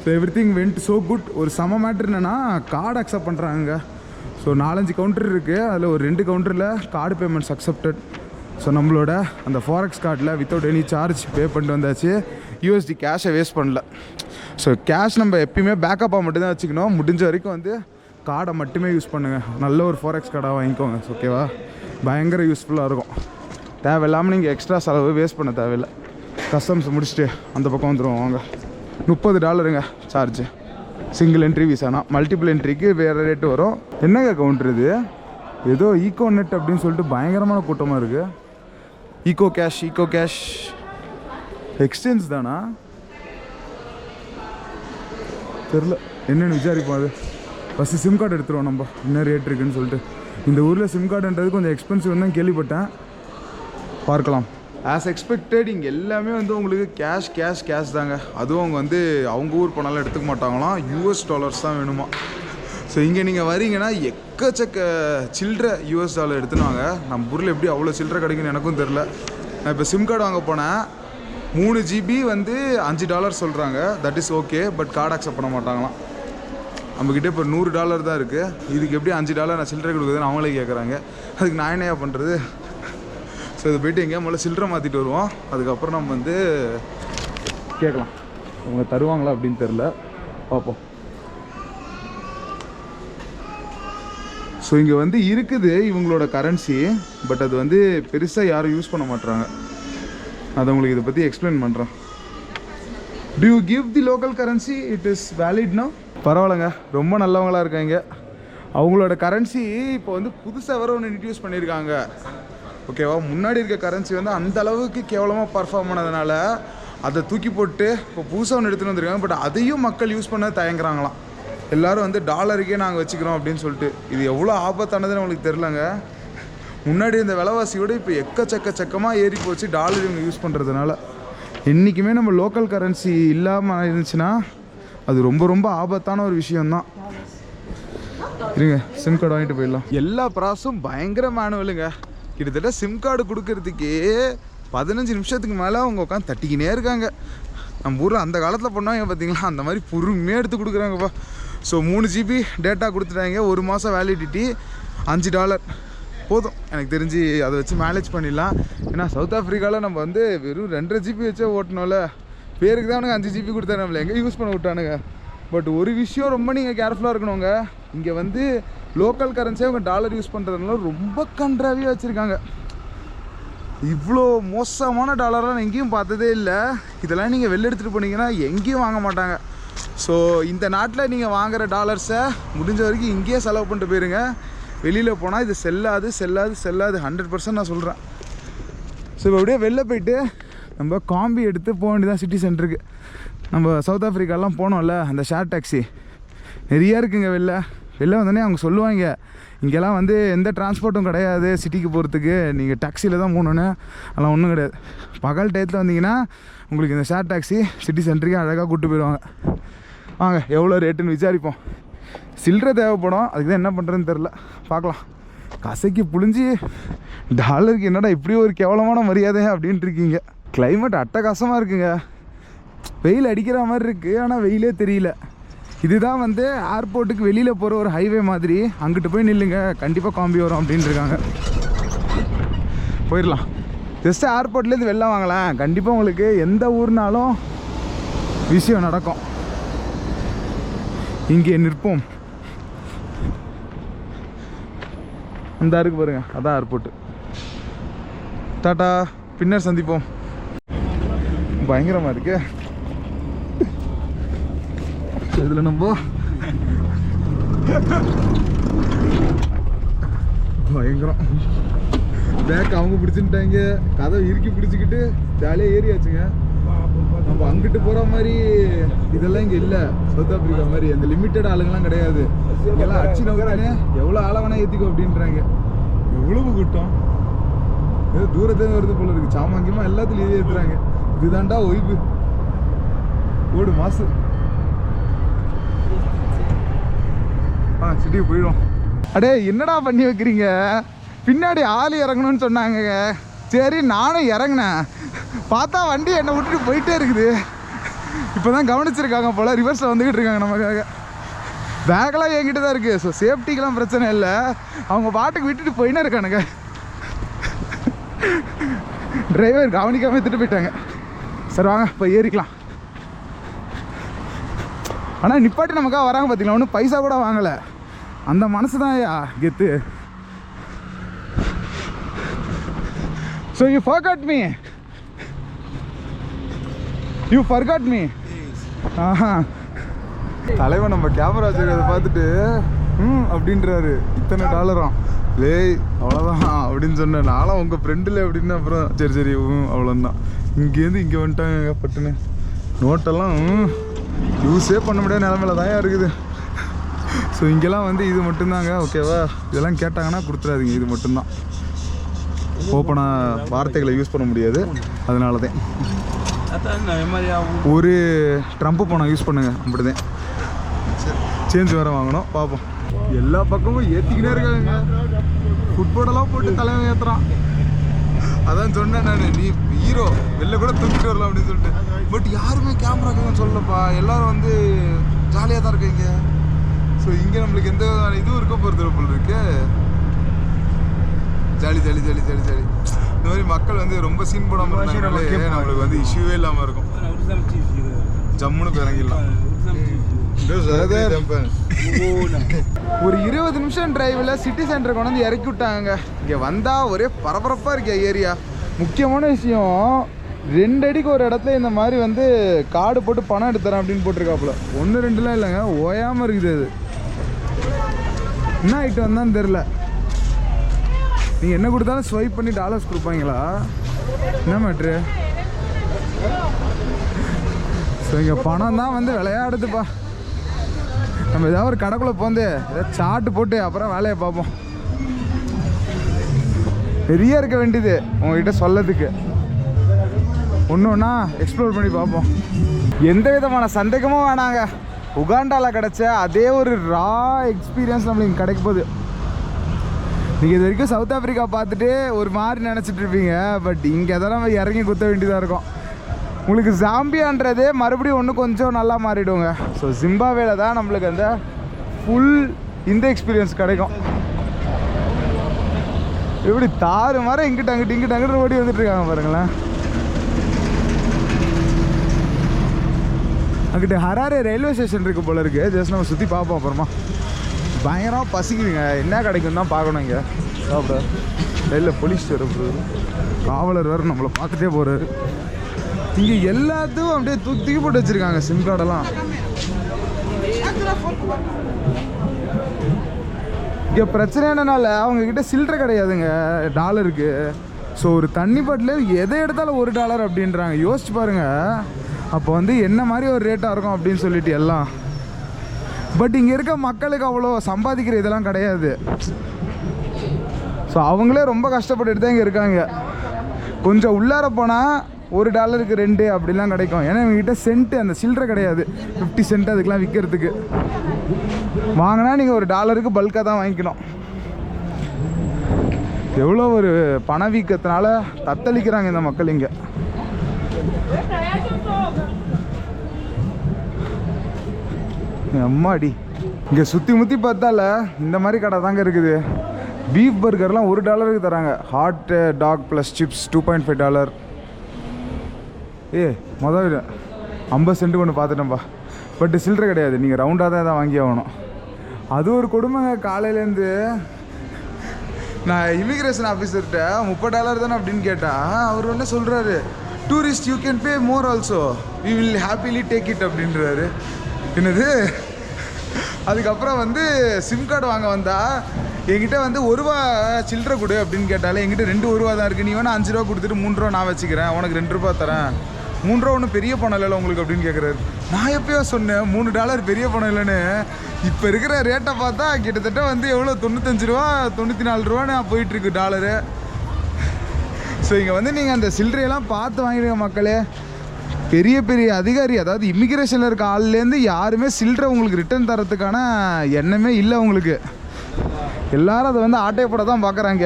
So everything went so good. ஒரு செம மேட்ரு என்னென்னா கார்டு அக்செப்ட் பண்ணுறாங்க. ஸோ 4-5 கவுண்டர் இருக்குது. அதில் ஒரு 2 கவுண்டரில் கார்டு பேமெண்ட்ஸ் அக்செப்டட். ஸோ நம்மளோட அந்த ஃபாரெக்ஸ் கார்டில் வித்தவுட் எனி சார்ஜ் பே பண்ணிட்டு வந்தாச்சு. USD கேஷை வேஸ்ட் பண்ணல. ஸோ கேஷ் நம்ம எப்பயுமே பேக்கப்பாக மட்டும்தான் வச்சுக்கணும். முடிஞ்ச வரைக்கும் வந்து கார்டை மட்டுமே யூஸ் பண்ணுங்கள். நல்ல ஒரு ஃபாரெக்ஸ் கார்டாக வாங்கிக்கோங்க. ஓகேவா? பயங்கர யூஸ்ஃபுல்லாக இருக்கும். தேவையில்லாமல் நீங்கள் எக்ஸ்ட்ரா செலவு வேஸ்ட் பண்ண தேவையில்லை. கஸ்டம்ஸ் முடிச்சுட்டு அந்த பக்கம் வந்துடுவோம் வாங்க. $30 சார்ஜ். சிங்கிள் என்ட்ரி விசானா. மல்டிபிள் என்ட்ரிக்கு வேறு ரேட்டு வரும். என்னங்க கவுண்டர் இது? ஏதோ ஈகோ நெட் அப்படின்னு சொல்லிட்டு பயங்கரமான கூட்டமாக இருக்குது. ஈகோ கேஷ் எக்ஸ்சேஞ்ச் தானா தெரில, என்னென்னு விசாரிப்போம். அது ஃபஸ்ட்டு சிம் கார்டு எடுத்துருவோம் நம்ம, என்ன ரேட் இருக்குதுன்னு சொல்லிட்டு. இந்த ஊரில் சிம் கார்டுன்றது கொஞ்சம் எக்ஸ்பென்சிவ் தான் கேள்விப்பட்டேன். பார்க்கலாம். ஆஸ் எக்ஸ்பெக்டட் இங்கே எல்லாமே வந்து உங்களுக்கு கேஷ் தாங்க. அதுவும் அவங்க வந்து அவங்க ஊர் பணம்லாம் எடுத்துக்க மாட்டாங்களாம், US டாலர்ஸ் தான் வேணுமா. ஸோ இங்கே நீங்கள் வரீங்கன்னா எக்கச்சக்க சில்லற US டாலர் எடுத்துனாங்க. நம்ம ஊரில் எப்படி அவ்வளோ சில்லற கிடைக்குன்னு எனக்கும் தெரில. நான் இப்போ சிம் கார்டு வாங்க போனேன், 3 GB வந்து $5 சொல்கிறாங்க. That is okay, but card accept பண்ண மாட்டாங்களாம். நம்மக்கிட்ட இப்போ $100 தான் இருக்குது. இதுக்கு எப்படி $5 நான் சில்லறை கொடுக்குதுன்னு அவங்களே கேட்குறாங்க. அதுக்கு நான் என்னையா பண்ணுறது? ஸோ இது போய்ட்டு எங்கேயா முதல்ல சில்லறை மாற்றிட்டு வருவோம். அதுக்கப்புறம் நம்ம வந்து கேட்கலாம், அவங்க தருவாங்களா அப்படின்னு தெரில, பார்ப்போம். ஸோ இங்கே வந்து இருக்குது இவங்களோட கரன்சி, பட் அது வந்து பெருசாக யாரும் யூஸ் பண்ண மாட்டுறாங்க. அதை உங்களுக்கு இதை பற்றி எக்ஸ்பிளைன் பண்ணுறேன். Do you give the local currency? It is வேலிட்னா? பரவாயில்லைங்க, ரொம்ப நல்லவங்களாக இருக்காங்க. அவங்களோட கரன்சி இப்போ வந்து புதுசாக வேறு ஒன்று இன்ட்ரடியூஸ் பண்ணியிருக்காங்க. ஓகேவா? முன்னாடி இருக்க கரன்சி வந்து அந்த அளவுக்கு கேவலமாக பர்ஃபார்ம் பண்ணதுனால அதை தூக்கி போட்டு இப்போ புதுசாக ஒன்று எடுத்துகிட்டு வந்திருக்காங்க. பட் அதையும் மக்கள் யூஸ் பண்ண தயங்குறாங்களாம். எல்லோரும் வந்து $1 நாங்கள் வச்சுக்கிறோம் அப்படின்னு சொல்லிட்டு. இது எவ்வளோ ஆபத்தானதுன்னு அவங்களுக்கு தெரிலங்க. முன்னாடி இந்த விலைவாசியோடு இப்போ எக்கச்சக்கமாக ஏறி போச்சு டாலர் இவங்க யூஸ் பண்ணுறதுனால. என்றைக்குமே நம்ம லோக்கல் கரன்சி இல்லாமல் இருந்துச்சுன்னா அது ரொம்ப ஆபத்தான ஒரு விஷயம்தான். இருங்க, சிம் கார்டு வாங்கிட்டு போயிடலாம். எல்லா ப்ராசஸும் பயங்கர மேனுவலுங்க. கிட்டத்தட்ட சிம் கார்டு கொடுக்கறதுக்கே 15 நிமிஷத்துக்கு மேலே அவங்க உட்காந்து தட்டிக்கினே இருக்காங்க. நம்ம ஊரில் அந்த காலத்தில் பண்ணாங்க பார்த்தீங்களா, அந்த மாதிரி பொறுமையாக எடுத்து கொடுக்குறாங்கப்பா. ஸோ 3 GB டேட்டா கொடுத்துட்டாங்க, 1 மாதம் வேலிடிட்டி, $5 போதும். எனக்கு தெரிஞ்சு அதை வச்சு மேனேஜ் பண்ணிடலாம். ஏன்னா சவுத் ஆஃப்ரிக்காவில் நம்ம வந்து வெறும் 2.5 GB வச்சே ஓட்டணும்ல. பேருக்கு தான் அவனுக்கு 5 GB கொடுத்தாரு, நம்மளை எங்கே யூஸ் பண்ண விட்டானுங்க. பட் ஒரு விஷயம் ரொம்ப நீங்கள் கேர்ஃபுல்லாக இருக்கணுங்க. இங்கே வந்து லோக்கல் கரன்சியாக அவங்க டாலர் யூஸ் பண்ணுறதுனால ரொம்ப கன்றாவியாக வச்சுருக்காங்க. இவ்வளோ மோசமான டாலர்லாம் நான் எங்கேயும் பார்த்ததே இல்லை. இதெல்லாம் நீங்கள் வெளில எடுத்துகிட்டு போனீங்கன்னா எங்கேயும் வாங்க மாட்டாங்க. ஸோ இந்த நாட்டில் நீங்கள் வாங்குகிற டாலர்ஸை முடிஞ்ச வரைக்கும் இங்கேயே செலவு பண்ணிட்டு போயிருங்க. வெளியில் போனால் இது செல்லாது 100% நான் சொல்கிறேன். ஸோ இப்போ அப்படியே வெளில போயிட்டு நம்ம காம்பி எடுத்து போக வேண்டியதான் சிட்டி சென்டருக்கு. நம்ம சவுத் ஆஃப்ரிக்காலாம் போனோம்ல, அந்த ஷேர் டாக்ஸி நிறையா இருக்குங்க. வெளில வந்தோடனே அவங்க சொல்லுவாங்க, இங்கெல்லாம் வந்து எந்த டிரான்ஸ்போர்ட்டும் கிடையாது சிட்டிக்கு போகிறதுக்கு, நீங்கள் டாக்ஸியில் தான் போகணுன்னு. அதெல்லாம் ஒன்றும் கிடையாது. பகல் டயத்தில் வந்தீங்கன்னா உங்களுக்கு இந்த ஷேர் டாக்ஸி சிட்டி சென்டருக்கு அழகாக கூப்பிட்டு போயிடுவாங்க. வாங்க எவ்வளோ ரேட்டுன்னு விசாரிப்போம். சில்லறை தேவைப்படும், அதுக்கு தான் என்ன பண்ணுறதுன்னு தெரில, பார்க்கலாம். கசைக்கு புழிஞ்சு டாலருக்கு என்னடா இப்படி ஒரு கேவலமான மரியாதை அப்படின்ட்டு இருக்கீங்க. கிளைமேட் அட்டகாசமாக இருக்குங்க. வெயில் அடிக்கிற மாதிரி இருக்குது, ஆனால் வெயிலே தெரியல. இதுதான் வந்து ஏர்போர்ட்டுக்கு வெளியில் போகிற ஒரு ஹைவே மாதிரி. அங்கிட்டு போய் நில்லுங்க, கண்டிப்பாக காம்பி வரும் அப்படின்ட்டு இருக்காங்க. போயிடலாம். ஜஸ்ட்டு ஏர்போர்ட்லேருந்து வெளில வாங்கலாம், கண்டிப்பாக உங்களுக்கு எந்த ஊர்னாலும் விஷயம் நடக்கும். இங்கே நிற்போம். இந்த இருக்கு பாருங்க, அதான் ஏர்போர்ட்டு. டாட்டா, பின்னர் சந்திப்போம். பயங்கரமாக இருக்கு. இதில் நம்ம பயங்கரம் பேக் அவங்க பிடிச்சிட்டாங்க, கதவை இறுக்கி பிடிச்சிக்கிட்டு ஜாலியாக ஏறியாச்சுங்க. நம்ம அங்கிட்டு போகிற மாதிரி இதெல்லாம் இங்கே இல்லை. சவுத் ஆஃப்ரிக்கா மாதிரி அந்த லிமிட்டட் ஆளுங்கெல்லாம் கிடையாது. இங்கெல்லாம் அடிச்சு நோக்கானே எவ்வளோ ஆளவனா ஏற்றிக்கோ அப்படின்றாங்க. எவ்வளவு கூட்டம், ஏதோ தூரத்தே வருது போல இருக்குது. சாமாங்கியமாக எல்லாத்துலையும் ஏற்றுறாங்க. இதுதான்டா ஒய்வு. ஓடு மாசு. சிட்டிக்கு போயிடும். அடே என்னடா பண்ணி வைக்கிறீங்க? பின்னாடி ஆள் இறங்கணும்னு சொன்னாங்க. சரி நானும் இறங்கினேன். பார்த்தா வண்டி என்னை விட்டுட்டு போயிட்டே இருக்குது. இப்போ தான் கவனிச்சிருக்காங்க போல், ரிவர்ஸில் வந்துக்கிட்டு இருக்காங்க நமக்காக. பேக்கெல்லாம் என்கிட்ட தான் இருக்குது. ஸோ சேஃப்டிக்கெலாம் பிரச்சனை இல்லை. அவங்க பாட்டுக்கு விட்டுட்டு போயினே இருக்கானுங்க. டிரைவர் கவனிக்காமல் எடுத்துகிட்டு போயிட்டாங்க. சரி வாங்க இப்போ ஏறிக்கலாம். ஆனால் நிப்பாட்டி நமக்காக வராங்க பார்த்தீங்களா, ஒன்றும் பைசா கூட வாங்கலை. அந்த மனசு தான் கெத்து. So you forgot me. You forgot me. ஆஹா தலைவன் நம்ம கேமரா வச்சுருக்கிறத பார்த்துட்டு அப்படின்றாரு. இத்தனை டாலராம் லேய் அவ்வளோதான் அப்படின்னு சொன்னேன். நானும் உங்கள் ஃப்ரெண்டில் அப்படின்னு. அப்புறம் சரி அவ்வளோதான். இங்கேருந்து இங்கே வந்துட்டாங்க பட்டுன்னு. நோட்டெல்லாம் யூஸே பண்ண முடியாத நிலமையில தான் இருக்குது. ஸோ இங்கெல்லாம் வந்து இது மட்டும்தாங்க ஓகேவா. இதெல்லாம் கேட்டாங்கன்னா கொடுத்துடாதீங்க. இது மட்டும்தான் ஓப்பனாக வார்த்தைகளை யூஸ் பண்ண முடியாது. அதனால தான் ஒரு ட்ரம்ப்பு பணம் யூஸ் பண்ணுங்க. அப்படிதான் சேஞ்ச் வேறு வாங்கணும். பார்ப்போம். எல்லா பக்கமும் ஏற்றிக்கினே இருக்காங்க. ஃபுட்போர்டெல்லாம் போட்டு தலைவன் ஏற்றுறான். அதான் சொன்னேன் நான், நீ ஹீரோ வெளில கூட தூக்கிட்டு வரலாம் அப்படின்னு சொல்லிட்டு. பட் யாருமே கேமராக்குன்னு சொல்லப்பா. எல்லோரும் வந்து ஜாலியாக தான் இருக்கீங்க. ஸோ இங்கே நம்மளுக்கு எந்த விதமான இதுவும் இருக்க போகிறது போல் இருக்கு. Jolly jolly jolly jolly jolly. இந்த மாதிரி மக்கள் வந்து ரொம்ப சீன் போடாமல் இருந்தாங்களே நம்மளுக்கு வந்து இஷ்யூவே இல்லாமல் இருக்கும். ஜம்முன்னு இறங்கிடலாம். ஒரு 20 நிமிஷம் டிரைவில் சிட்டி சென்டரை கொண்டு வந்து இறக்கி விட்டாங்க. இங்கே வந்தால் ஒரே பரபரப்பாக இருக்கு ஏரியா. முக்கியமான விஷயம் 2 அடிக்கு ஒரு இடத்துல இந்த மாதிரி வந்து கார்டு போட்டு பணம் எடுத்துறேன் அப்படின்னு போட்டிருக்காப்புல. 1 2லாம் இல்லைங்க, ஓயாமல் இருக்குது. அது என்ன ஆகிட்டு வந்தான்னு தெரில. நீங்கள் என்ன கொடுத்தாலும் ஸ்வைப் பண்ணி டாலர்ஸ் கொடுப்பாங்களா? என்ன மேட்ரு? ஸோ இங்கே பணம் தான் வந்து விளையாடுதுப்பா. நம்ம ஏதாவது ஒரு கடைக்குள்ளே போந்து ஏதாவது சாட்டு போட்டு அப்புறம் வேலையை பார்ப்போம். நிறைய இருக்க வேண்டியது உங்ககிட்ட சொல்லதுக்கு. ஒன்று ஒன்றா எக்ஸ்ப்ளோர் பண்ணி பார்ப்போம். எந்த விதமான சந்தேகமும் வேணாங்க. உகாண்டாவில் கிடச்ச அதே ஒரு ரா எக்ஸ்பீரியன்ஸ் நம்மளுக்கு கிடைக்க போகுது. நீங்கள் இது வரைக்கும் சவுத் ஆஃப்ரிக்கா பார்த்துட்டு ஒரு மாதிரி நினச்சிட்டு இருப்பீங்க. பட் இங்கே தான் நம்ம இறங்கி குத்த வேண்டியதாக இருக்கும். உங்களுக்கு ஜாம்பியான்றதே மறுபடியும் ஒன்று கொஞ்சம் நல்லா மாறிடுவோங்க. ஸோ ஜிம்பாப்வேல தான் நம்மளுக்கு அந்த ஃபுல் இந்த எக்ஸ்பீரியன்ஸ் கிடைக்கும். எப்படி தாறு மாதிரி இங்கிட்ட அங்கிட்டு ஓடி வந்துட்டு இருக்காங்க பாருங்களேன். அங்கிட்ட ஹராரே ரயில்வே ஸ்டேஷன் இருக்குது போல இருக்குது. ஜஸ்ட் நம்ம சுற்றி பார்ப்போம். அப்புறமா பயங்கரமாக பசிக்குதுங்க. என்ன கிடைக்கும் தான் பார்க்கணும். இங்கே சாப்பிட ரயிலில் போலீஸ் காவலர் வேறு நம்மளை பார்த்துட்டே போகிறாரு. இங்கே எல்லாத்தையும் அப்படியே தூக்கி போட்டு வச்சுருக்காங்க சிம் கார்டெல்லாம். இங்கே பிரச்சனை என்னன்னால அவங்கக்கிட்ட சில்லறை கிடையாதுங்க டாலருக்கு. ஸோ ஒரு தண்ணி பாட்டில் எதை எடுத்தாலும் $1 அப்படின்றாங்க. யோசிச்சு பாருங்கள். அப்போ வந்து என்ன மாதிரி ஒரு ரேட்டாக இருக்கும் அப்படின்னு சொல்லிட்டு எல்லாம். பட் இங்கே இருக்க மக்களுக்கு அவ்வளோ சம்பாதிக்கிற இதெல்லாம் கிடையாது. ஸோ அவங்களே ரொம்ப கஷ்டப்பட்டுட்டு தான் இங்கே இருக்காங்க. கொஞ்சம் உள்ளார போனால் $1க்கு 2 அப்படிலாம் கிடைக்கும். ஏன்னா இவங்ககிட்ட சென்ட்டு அந்த சில்லறை கிடையாது. 50 சென்ட் அதுக்கெலாம் விற்கிறதுக்கு. வாங்கினா நீங்கள் $1க்கு பல்காக தான் வாங்கிக்கணும். எவ்வளோ ஒரு பணவீக்கத்தினால தத்தளிக்கிறாங்க இந்த மக்கள் இங்கே. அம்மாடி இங்கே சுற்றி முற்றி பார்த்தால இந்த மாதிரி கடை தாங்க இருக்குது. பீஃப் பர்கர்லாம் $1க்கு தராங்க. Hot dog plus chips $2.5. மொதல் 50 சென்ட்டுக்கு ஒன்று பார்த்துட்டேன்ப்பா. பட் சில்லறை கிடையாது. நீங்கள் ரவுண்டாக தான் வாங்கி ஆகணும். அது ஒரு கொடுமைங்க. காலையிலேருந்து நான் இமிக்ரேஷன் ஆஃபீஸர்கிட்ட $30 தானே அப்படின்னு கேட்டால் அவர் என்ன சொல்கிறாரு, tourist you can pay more also, we will happily take it அப்படின்றாரு. என்னது? அதுக்கப்புறம் வந்து சிம் கார்டு வாங்க வந்தால் என்கிட்ட வந்து $1 சில்லறை கொடு அப்படின்னு கேட்டாலே என்கிட்ட $2 தான் இருக்குது. நீ வேணால் $5 கொடுத்துட்டு $3 நான் வச்சுக்கிறேன், உனக்கு $2 தரேன். $3 ஒன்றும் பெரிய பணம் இல்லைல்ல உங்களுக்கு அப்படின்னு கேட்குறாரு. நான் எப்போயோ சொன்னேன் $3 பெரிய பணம் இல்லைன்னு. இப்போ இருக்கிற ரேட்டை பார்த்தா கிட்டத்தட்ட வந்து எவ்வளோ $95 $94 போயிட்டுருக்கு டாலரு. ஸோ இங்கே வந்து நீங்கள் அந்த சில்லறையெல்லாம் பார்த்து வாங்கிடுங்க மக்களே. பெரிய பெரிய அதிகாரி, அதாவது இமிக்ரேஷனில் இருக்க ஆள்லேருந்து யாருமே சில்லறை உங்களுக்கு ரிட்டர்ன் தரத்துக்கான எண்ணமே இல்லை உங்களுக்கு. எல்லோரும் அதை வந்து ஆட்டைப்பட தான் பார்க்குறாங்க.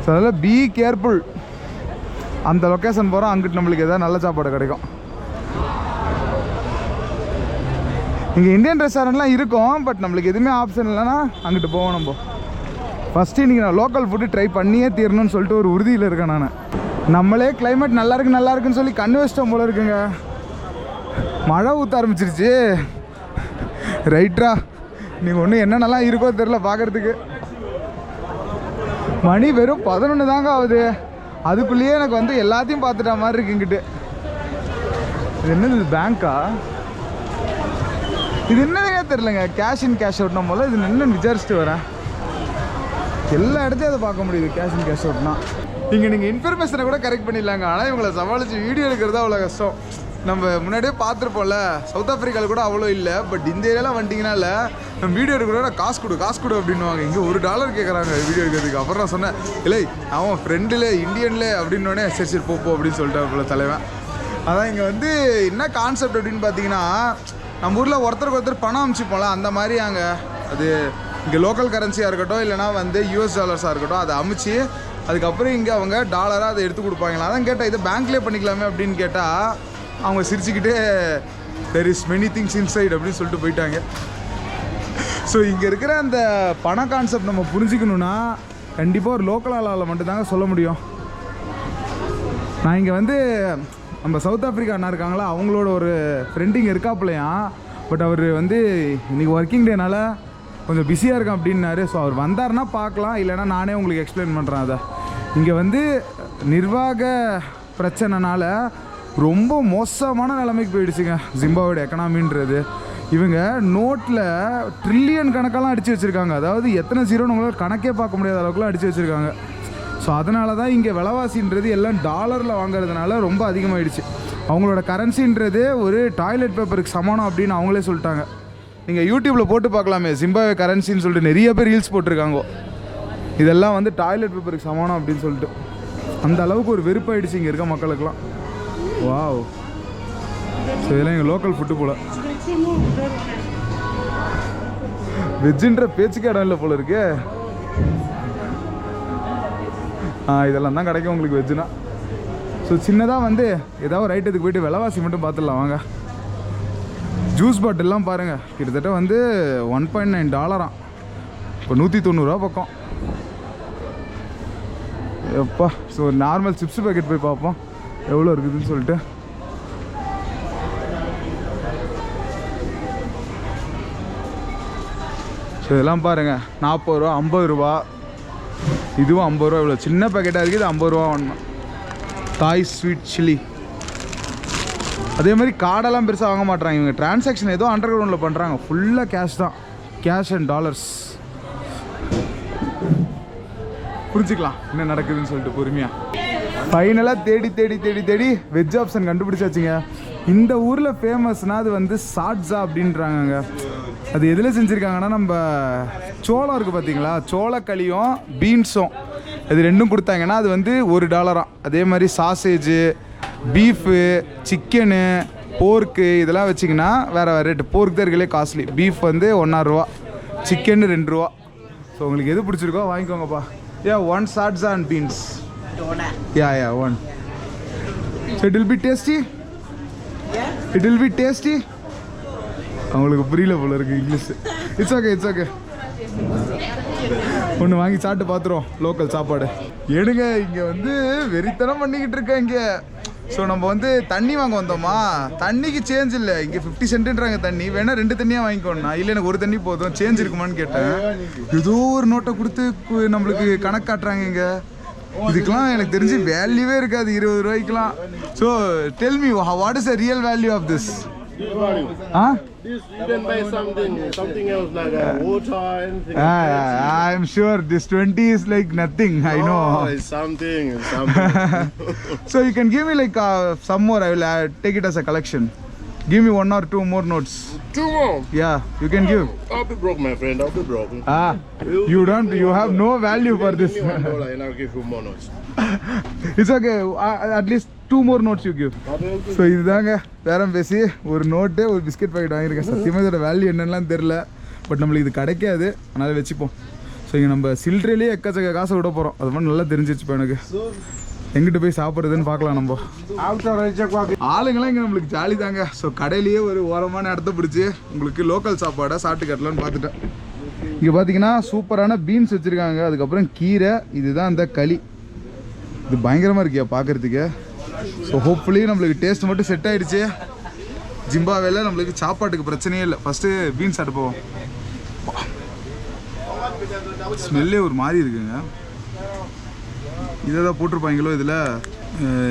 ஸோ அதனால் பி கேர்ஃபுல். அந்த லொக்கேஷன் போகிறோம், அங்கிட்டு நம்மளுக்கு எதாவது நல்ல சாப்பாடு கிடைக்கும். இங்கே இந்தியன் ரெஸ்டாரண்ட்லாம் இருக்கும். பட் நம்மளுக்கு எதுவுமே ஆப்ஷன் இல்லைன்னா அங்கிட்டு போவோம். நம்ம ஃபஸ்ட்டு இன்றைக்கி நான் லோக்கல் ஃபுட்டு ட்ரை பண்ணியே தீரணும்னு சொல்லிட்டு ஒரு உறுதியில் இருக்கேன் நான். நம்மளே கிளைமேட் நல்லா இருக்குன்னு சொல்லி கண்ணு வச்சிட்டோம் போல இருக்குங்க. மழை ஊற்ற ஆரம்பிச்சிருச்சு. ரைட்ரா, நீங்கள் ஒன்றும் என்னென்னலாம் இருக்கோ தெரில பார்க்குறதுக்கு. மணி வெறும் 11 தாங்க ஆகுது. அதுக்குள்ளேயே எனக்கு வந்து எல்லாத்தையும் பார்த்துட்ட மாதிரி இருக்கு. இங்கிட்டு இது என்னது பேங்க்கா? இது என்னதுங்க தெரிலங்க. கேஷ் இன் கேஷ் அவுட்னா போல இது என்னன்னு விசாரிச்சுட்டு வரேன். எல்லா இடத்தையும் அதை பார்க்க முடியுது கேஷ் இன் கேஷ் அவுட்னா. இங்கே நீங்கள் இன்ஃபர்மேஷனை கூட கரெக்ட் பண்ணிடலாங்க. ஆனால் இவங்களை சமாளித்து வீடியோ எடுக்கிறது அவ்வளோ கஷ்டம். நம்ம முன்னாடியே பார்த்துருப்போம்ல, சவுத் ஆஃப்ரிக்காவில் கூட அவ்வளோ இல்லை. பட் இந்த ஏரியாலாம் வந்துட்டிங்கனால நம்ம வீடியோ எடுக்கிறோட காசு கொடு அப்படின்னுவாங்க. இங்கே $1 கேட்குறாங்க வீடியோ எடுக்கிறதுக்கு. அப்புறம் நான் சொன்னேன், இல்லை அவன் ஃப்ரெண்டில் இந்தியனில் அப்படின்னோடனே சரி போ அப்படின்னு சொல்லிட்டு போல தலைவன். அதான் இங்கே வந்து என்ன கான்செப்ட் அப்படின்னு பார்த்தீங்கன்னா, நம்ம ஊரில் ஒருத்தருக்கு ஒருத்தர் பணம் அமுச்சிப்போம்ல, அந்த மாதிரி அங்கே அது இங்கே லோக்கல் கரன்சியாக இருக்கட்டும் இல்லைனா வந்து US டாலர்ஸாக இருக்கட்டும், அதை அமுச்சு அதுக்கப்புறம் இங்கே அவங்க டாலராக அதை எடுத்து கொடுப்பாங்களா. அதான் கேட்டால் இதை பேங்க்லேயே பண்ணிக்கலாமே அப்படின்னு கேட்டால் அவங்க சிரிச்சுக்கிட்டே there is many things inside அப்படின்னு சொல்லிட்டு போயிட்டாங்க. ஸோ இங்கே இருக்கிற அந்த பண கான்செப்ட் நம்ம புரிஞ்சிக்கணுன்னா கண்டிப்பாக ஒரு லோக்கல் ஆளால் மட்டும்தாங்க சொல்ல முடியும். நான் இங்கே வந்து நம்ம சவுத் ஆஃப்ரிக்கா அண்ணா இருக்காங்களா, அவங்களோட ஒரு ஃப்ரெண்டு இங்கே இருக்காப்புலையா. பட் அவர் வந்து இன்றைக்கி ஒர்க்கிங் டேனால கொஞ்சம் பிஸியாக இருக்கேன் அப்படின்னாரு. ஸோ அவர் வந்தார்னா பார்க்கலாம், இல்லைனா நானே உங்களுக்கு எக்ஸ்பிளைன் பண்ணுறேன். அதை இங்கே வந்து நிர்வாக பிரச்சனைனால ரொம்ப மோசமான நிலைமைக்கு போயிடுச்சுங்க ஜிம்பாப்வே எக்கனாமின்றது. இவங்க நோட்டில் ட்ரில்லியன் கணக்கெல்லாம் அடித்து வச்சுருக்காங்க. அதாவது எத்தனை ஜீரோன்னு உங்களால் கணக்கே பார்க்க முடியாத அளவுக்குலாம் அடித்து வச்சுருக்காங்க. ஸோ அதனால தான் இங்கே விலைவாசின்றது எல்லாம் டாலரில் வாங்குறதுனால ரொம்ப அதிகமாகிடுச்சு. அவங்களோட கரன்சின்றது ஒரு டாய்லெட் பேப்பருக்கு சமானம் அப்படின்னு அவங்களே சொல்லிட்டாங்க. நீங்கள் யூடியூப்பில் போட்டு பார்க்கலாமே, ஜிம்பாப்வே கரன்சின்னு சொல்லிட்டு நிறைய பேர் ரீல்ஸ் போட்டிருக்காங்க. இதெல்லாம் வந்து டாய்லெட் பேப்பருக்கு சமானம் அப்படின்னு சொல்லிட்டு அந்த அளவுக்கு ஒரு வெறுப்பாயிடுச்சு இங்கே இருக்க மக்களுக்கெல்லாம். வாவ். ஸோ இதெல்லாம் எங்கள் லோக்கல் ஃபுட்டு போல். வெஜ்ஜுன்ற பேச்சுக்கே இடம் இல்லை போல இருக்கு. இதெல்லாம் தான் கிடைக்கும் உங்களுக்கு வெஜ்ஜுனா. ஸோ சின்னதாக வந்து ஏதாவது ஒரு ஐட்டத்துக்கு போய்ட்டு விலைவாசி மட்டும் பார்த்துடலாம் வாங்க. ஜூஸ் பாட்டில்லாம் பாருங்கள், கிட்டத்தட்ட வந்து $1.9. இப்போ $190 பக்கம் எப்பா. ஸோ நார்மல் சிப்ஸ் பேக்கெட் போய் பார்ப்போம் எவ்வளோ இருக்குதுன்னு சொல்லிட்டு. ஸோ இதெல்லாம் பாருங்கள், $40, $50. இதுவும் $50. இவ்வளோ சின்ன பேக்கெட்டாக இருக்குது, இது $50 வாங்கணும். தாய் ஸ்வீட் சில்லி. அதே மாதிரி கார்டெல்லாம் பெருசாக வாங்க மாட்டாங்க இவங்க. டிரான்சாக்ஷன் ஏதோ அண்டர் கிரவுண்டில் பண்ணுறாங்க, ஃபுல்லாக கேஷ் தான், கேஷ் அண்ட் டாலர்ஸ். புரிஞ்சுக்கலாம் என்ன நடக்குதுன்னு சொல்லிட்டு பொறுமையாக. ஃபைனலாக தேடி வெஜ் ஆப்ஷன் கண்டுபிடிச்சாச்சுங்க. இந்த ஊரில் ஃபேமஸ்னால் அது வந்து சாட்ஸா அப்படின்றாங்க. அது எதில் செஞ்சுருக்காங்கன்னா, நம்ம சோளம் இருக்குது பார்த்தீங்களா, சோளக்களியும் பீன்ஸும் இது ரெண்டும் கொடுத்தாங்கன்னா அது வந்து $1. அதே மாதிரி சாசேஜு, பீஃபு, சிக்கனு, போர்க்கு இதெல்லாம் வச்சிங்கன்னா வேறு ரேட்டு. போர்க்கு தான் இருக்கலே காஸ்ட்லி. பீஃப் வந்து $1.5, சிக்கன் $2. ஸோ உங்களுக்கு எது பிடிச்சிருக்கோ வாங்கிக்கோங்கப்பா. one salsa and beans. Yeah, one. So it will be tasty? Yeah. It will be tasty? அவங்களுக்கு புரியல போல இருக்கு இங்கிலீஷ். It's okay. ஒன்று வாங்கி சாப்பிட்டு பார்த்துருவோம் லோக்கல் சாப்பாடு. எடுங்க, இங்கே வந்து வெறித்தனம் பண்ணிக்கிட்டு இருக்கேன் இங்கே. ஸோ நம்ம வந்து தண்ணி வாங்க வந்தோமா, தண்ணிக்கு சேஞ்ச் இல்லை இங்கே. 50 சென்ட்டுன்றாங்க தண்ணி. வேணா 2 தண்ணியாக வாங்கிக்கோண்ணா. இல்லை எனக்கு ஒரு தண்ணி போதும், சேஞ்ச் இருக்குமான்னு கேட்டேன். ஏதோ ஒரு நோட்டை கொடுத்து நம்மளுக்கு கணக்கு காட்டுறாங்க இங்கே. இதுக்கெல்லாம் எனக்கு தெரிஞ்சு வேல்யூவே இருக்காது $20. So tell me, what is the real value of this? This you can buy something else like water and things. I'm sure this 20 is like nothing. I know. It's something. So you can give me like some more. I will take it as a collection. Give me 1 or 2 more notes. 2 more? Yeah, you can give. I'll be broke, my friend. I'll be broke. You have no value for this. Give me $1 and I'll give you more notes. It's okay. At least 2 more notes you give. So இதுதாங்க பேரம் பேசி ஒரு நோட்டு ஒரு பிஸ்கெட் பாக்கெட் வாங்கியிருக்கேன். சத்தியமாக இதோட வேல்யூ என்னென்னலாம் தெரில. பட் நம்மளுக்கு இது கிடைக்காது, அதனால் வச்சுப்போம். ஸோ இங்கே நம்ம சில்லறையிலேயே எக்கச்சக்க காசை விட போகிறோம். அது மாதிரி நல்லா தெரிஞ்சிச்சுப்போ எனக்கு. எங்கிட்ட போய் சாப்பிட்றதுன்னு பார்க்கலாம் நம்ம. ஆளுங்களாம் இங்கே நம்மளுக்கு ஜாலி தாங்க. ஸோ கடையிலேயே ஒரு ஓரமான இடத்த பிடிச்சி உங்களுக்கு லோக்கல் சாப்பாடை சாப்பிட்டு கட்டலான்னு பார்த்துட்டேன். இங்கே பார்த்தீங்கன்னா சூப்பரான பீன்ஸ் வச்சுருக்காங்க, அதுக்கப்புறம் கீரை, இதுதான் அந்த களி. இது பயங்கரமாக இருக்கியா பார்க்குறதுக்கு. ஸோ ஹோப்ஃபுல்லி நம்மளுக்கு டேஸ்ட் மட்டும் செட் ஆகிடுச்சு. ஜிம்பாப்வேல நம்மளுக்கு சாப்பாட்டுக்கு பிரச்சனையே இல்லை. ஃபஸ்ட்டு பீன்ஸ் சாப்பிட்டு போவோம். ஸ்மெல்லே ஒரு மாதிரி இருக்குங்க. இதை தான் போட்டிருப்பாங்களோ இதில்,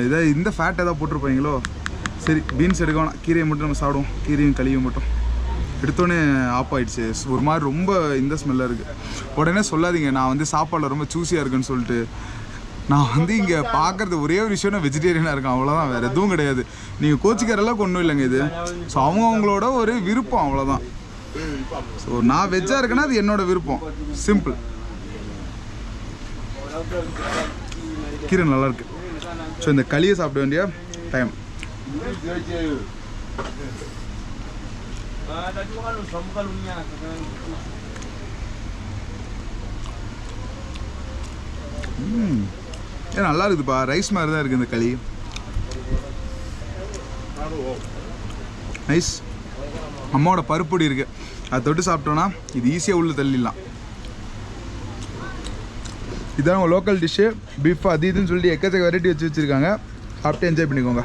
இதை இந்த ஃபேட் எதாவது போட்டிருப்பாங்களோ. சரி பீன்ஸ் எடுக்க வேணாம், கீரையை மட்டும் நம்ம சாப்பிடுவோம். கீரையும் களியும் மட்டும் எடுத்தோடனே ஆஃப் ஆகிடுச்சு. ஒரு மாதிரி ரொம்ப இந்த ஸ்மெல்லாக இருக்குது. உடனே சொல்லாதீங்க நான் வந்து சாப்பாடில் ரொம்ப சூஸியாக இருக்குன்னு சொல்லிட்டு. நான் வந்து இங்கே பார்க்குறது ஒரே ஒரு விஷயம், நான் வெஜிடேரியனாக இருக்கேன், அவ்வளோதான், வேறு எதுவும் கிடையாது. நீங்கள் கோச்சிக்கிறெல்லாம் ஒன்றும் இல்லைங்க இது. ஸோ அவங்கவுங்களோட ஒரு விருப்பம், அவ்வளோதான். ஸோ நான் வெஜ்ஜாக இருக்கேன்னா அது என்னோடய விருப்பம், சிம்பிள். கீரை நல்லாயிருக்கு. ஸோ இந்த களியை சாப்பிட வேண்டிய டைம். ஏன் நல்லா இருக்குதுப்பா, ரைஸ் மாதிரி தான் இருக்குது இந்த களி. நைஸ். அம்மாவோட பருப்பொடி இருக்குது, அதை தொட்டு சாப்பிட்டோன்னா இது ஈஸியாக உள்ள தள்ளிடலாம். இதான் உங்கள் லோக்கல் டிஷ்ஷு. பீஃப் அது இதுன்னு சொல்லிட்டு எக்கச்சக்க வெரைட்டி வச்சுருக்காங்க. சாப்பிட்டு என்ஜாய் பண்ணிக்கோங்க.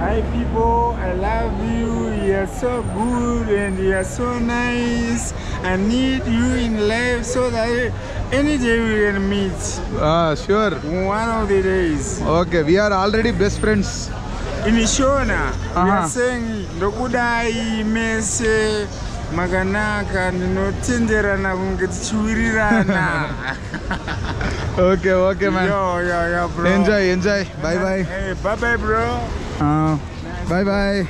Hi people, I love you. You're so good and you're so nice. I need you in life so that any day we can meet. Sure. One of the days. Okay, we are already best friends. In Shona, we are saying Dokudai Mese Maganaka no Tinderana Chiwirirana. Okay man. Yo, bro. Enjoy. Bye. Hey, bye bro. Bye.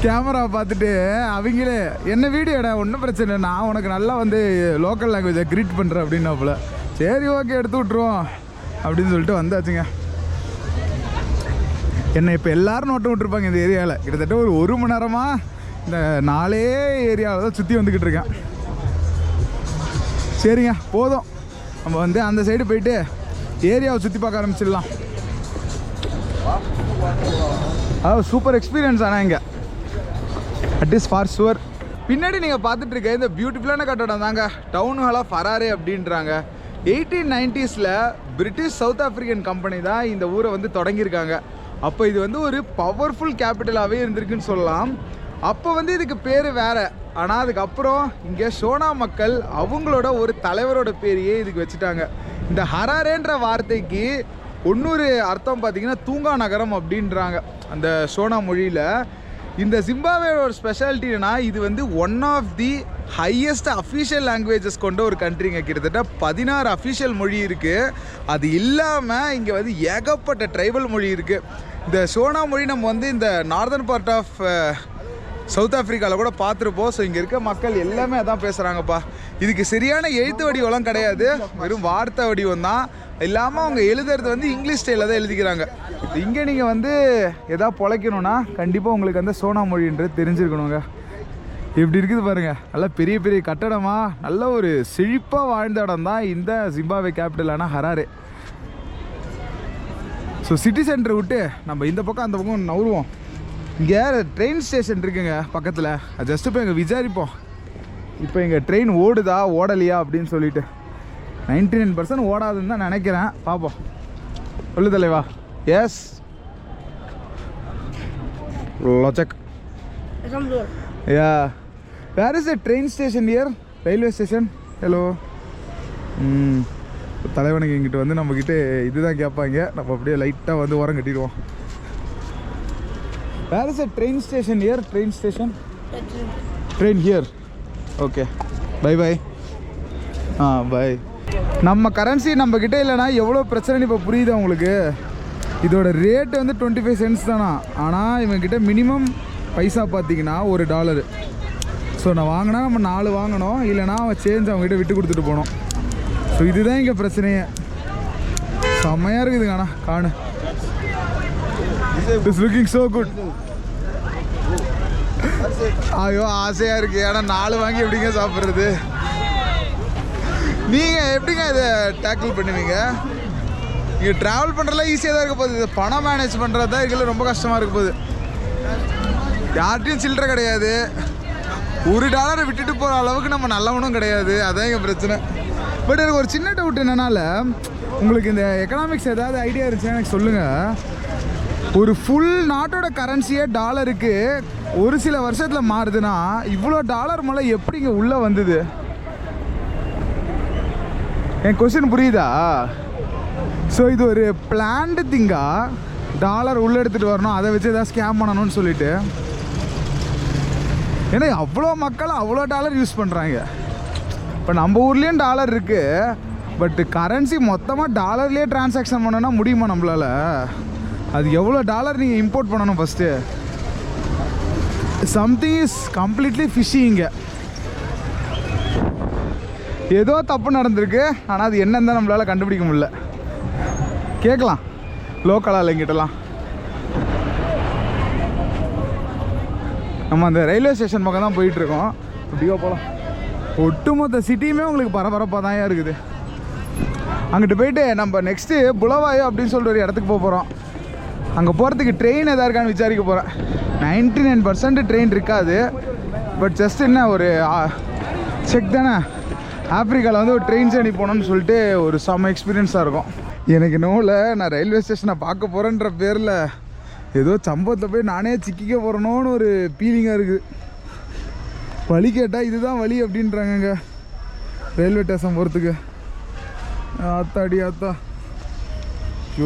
Camera பார்த்துட்டு அவங்களே என்ன வீடியோடா, ஒன்றும் பிரச்சனை இல்லை, நான் உனக்கு நல்லா வந்து லோக்கல் லாங்குவேஜை க்ரீட் பண்ணுறேன் அப்படின்னாப்புல. சரி ஓகே எடுத்து விட்ருவோம் அப்படின்னு சொல்லிட்டு வந்தாச்சுங்க. என்னை இப்போ எல்லோரும் நோட்டம் விட்டுருப்பாங்க இந்த ஏரியாவில். கிட்டத்தட்ட ஒரு மணி நேரமாக இந்த 4 ஏரியாவில் தான் சுற்றி வந்துக்கிட்டு இருக்கேன். சரிங்க போதும், நம்ம வந்து அந்த சைடு போயிட்டு ஏரியாவை சுற்றி பார்க்க ஆரம்பிச்சிடலாம். Super experience. ஆனால் இங்கே அட் இஸ் ஃபார் ஷுவர். பின்னாடி நீங்கள் பார்த்துட்டு இருக்க இந்த பியூட்டிஃபுல்லான கட்டடம் தாங்க டவுன் ஹால் ஆஃப் ஹராரே அப்படின்றாங்க. 1890s British south African company தான் இந்த ஊரை வந்து தொடங்கியிருக்காங்க. அப்போ இது வந்து ஒரு பவர்ஃபுல் கேபிட்டலாகவே இருந்திருக்குன்னு சொல்லலாம். அப்போ வந்து இதுக்கு பேர் வேறு, ஆனால் அதுக்கப்புறம் இங்கே ஷோனா மக்கள் அவங்களோட ஒரு தலைவரோட பேரையே இதுக்கு வச்சுட்டாங்க. இந்த ஹராரேன்ற வார்த்தைக்கு இன்னொரு அர்த்தம் பார்த்திங்கன்னா தூங்கா நகரம் அப்படின்றாங்க அந்த ஷோனா மொழியில். இந்த ஜிம்பாப்வேயோட ஒரு ஸ்பெஷாலிட்டினா இது வந்து one of the highest official languages கொண்ட ஒரு கண்ட்ரிங்க. கிட்டத்தட்ட 16 அஃபிஷியல் மொழி இருக்குது. அது இல்லாமல் இங்கே வந்து ஏகப்பட்ட ட்ரைபல் மொழி இருக்குது. இந்த ஷோனா மொழி நம்ம வந்து இந்த நார்தர்ன் பார்ட் ஆஃப் சவுத் ஆஃப்ரிக்காவில் கூட பார்த்துருப்போம். ஸோ இங்கே இருக்க மக்கள் எல்லாமே அதான் பேசுகிறாங்கப்பா. இதுக்கு சரியான எழுத்து வடிவம்லாம் கிடையாது, வெறும் வார்த்தை வடிவம் தான். இல்லாமல் அவங்க எழுதுறது வந்து இங்கிலீஷ் ஸ்டைலில் தான் எழுதிக்கிறாங்க. இங்கே நீங்கள் வந்து எதாவது பொழைக்கணும்னா கண்டிப்பாக உங்களுக்கு அந்த ஷோனா மொழின்றது தெரிஞ்சிருக்கணுங்க. எப்படி இருக்குது பாருங்கள், நல்லா பெரிய பெரிய கட்டடமாக நல்ல ஒரு செழிப்பாக வாழ்ந்த இடம் தான் இந்த ஜிம்பாப்வே கேபிட்டலான ஹராரே. ஸோ சிட்டி சென்டரை விட்டு நம்ம இந்த பக்கம் அந்த பக்கம் நவுருவோம். இங்கே ட்ரெயின் ஸ்டேஷன் இருக்குங்க பக்கத்தில், அது ஜஸ்ட்டு இப்போ எங்கள் விசாரிப்போம் இப்போ எங்கள் ட்ரெயின் ஓடுதா ஓடலையா அப்படின்னு சொல்லிட்டு. 99% ஓடாதுன்னு தான் நினைக்கிறேன், பார்ப்போம். சொல்லு தலைவா. எஸ் லொச்சக். Yeah where is a train station here, railway station. Hello. தலைவனுக்கு இங்கிட்ட வந்து நம்மக்கிட்ட இதுதான் கேட்பாங்க. நம்ம அப்படியே லைட்டாக வந்து ஓரம் கட்டிடுவோம். Where is a train station here, train station. Train here. Okay bye. Bye. நம்ம கரன்சி நம்மக்கிட்ட இல்லைனா எவ்வளோ பிரச்சனை இப்போ புரியுதா உங்களுக்கு? இதோட ரேட்டு வந்து 25 cents தானா, ஆனால் இவங்ககிட்ட மினிமம் பைசா பார்த்தீங்கன்னா $1. ஸோ நான் வாங்கினா நம்ம 4 வாங்கணும், இல்லைனா அவன் சேஞ்ச் அவங்ககிட்ட விட்டு கொடுத்துட்டு போனோம். ஸோ இதுதான் இங்கே பிரச்சனையே. செம்மையாக இருக்குதுங்க. ஆனால் காணு இட்ஸ் லுக்கிங் ஸோ குட். ஐயோ ஆசையாக இருக்குது, ஏன்னா 4 வாங்கி எப்படிங்க சாப்பிட்றது? நீங்கள் எப்படிங்க இதை டேக்கிள் பண்ணுவீங்க? நீங்கள் ட்ராவல் பண்ணுறதுலாம் ஈஸியாக தான் இருக்க போகுது, இது பணம் மேனேஜ் பண்ணுறது தான் இதுல ரொம்ப கஷ்டமாக இருக்க போகுது. யார்ட்டையும் சில்லறை கிடையாது, $1 விட்டுட்டு போகிற அளவுக்கு நம்ம நல்லவனும் கிடையாது, அதான் எங்கள் பிரச்சனை. பட் எனக்கு ஒரு சின்ன டவுட் என்னன்னால, உங்களுக்கு இந்த எக்கனாமிக்ஸ் ஏதாவது ஐடியா இருந்துச்சுன்னா எனக்கு சொல்லுங்கள். ஒரு ஃபுல் நாட்டோட கரன்சியே டாலருக்கு ஒரு சில வருஷத்தில் மாறுதுன்னா இவ்வளோ டாலர் மேலே எப்படிங்க உள்ளே வந்தது? என் கொஸ்டின் புரியுதா? ஸோ இது ஒரு பிளான்டு திங்கா டாலர் உள்ளே எடுத்துகிட்டு வரணும், அதை வச்சு எதாவது ஸ்கேம் பண்ணணும்னு சொல்லிட்டு. ஏன்னா அவ்வளோ மக்கள் அவ்வளோ டாலர் யூஸ் பண்ணுறாங்க. இப்போ நம்ம ஊர்லேயும் டாலர் இருக்குது, பட் கரன்சி மொத்தமாக டாலர்லேயே டிரான்சாக்ஷன் பண்ணணும்னா முடியுமா நம்மளால்? அது எவ்வளோ டாலர் நீங்கள் இம்போர்ட் பண்ணணும் first? Something is completely fishy. இங்கே ஏதோ தப்பு நடந்திருக்கு, ஆனால் அது என்னன்னு தான் நம்மளால் கண்டுபிடிக்க முடியல. கேட்கலாம் லோக்கலாக எங்கிட்டலாம். நம்ம அந்த ரயில்வே ஸ்டேஷன் பக்கம் தான் போயிட்டுருக்கோம். இப்படியோ போகலாம். ஒட்டுமொத்த சிட்டியுமே உங்களுக்கு பரபரப்பாக தான் இருக்குது. அங்கிட்டு போயிட்டு நம்ம நெக்ஸ்ட்டு புலவாயோ அப்படின்னு சொல்லிட்டு ஒரு இடத்துக்கு போக போகிறோம். அங்கே போகிறதுக்கு ட்ரெயின் எதாவது இருக்கான்னு விசாரிக்க போகிறேன். 99% ட்ரெயின் இருக்காது, பட் ஜஸ்ட் என்ன ஒரு செக் தானே. ஆப்ரிக்காவில் வந்து ஒரு ட்ரெயின் ஜேர்னி போகணுன்னு சொல்லிட்டு ஒரு செம்ம எக்ஸ்பீரியன்ஸாக இருக்கும். எனக்கு நோவில் நான் ரயில்வே ஸ்டேஷனை பார்க்க போகிறேன்ற பேரில் ஏதோ சம்பவத்தில் போய் நானே சிக்கிக்க போகிறனோன்னு ஒரு ஃபீலிங்காக இருக்குது. வழி கேட்டால் இதுதான் வழி அப்படின்றாங்க ரயில்வே ஸ்டேஷன் போகிறதுக்கு. ஆத்தாடி ஆத்தா,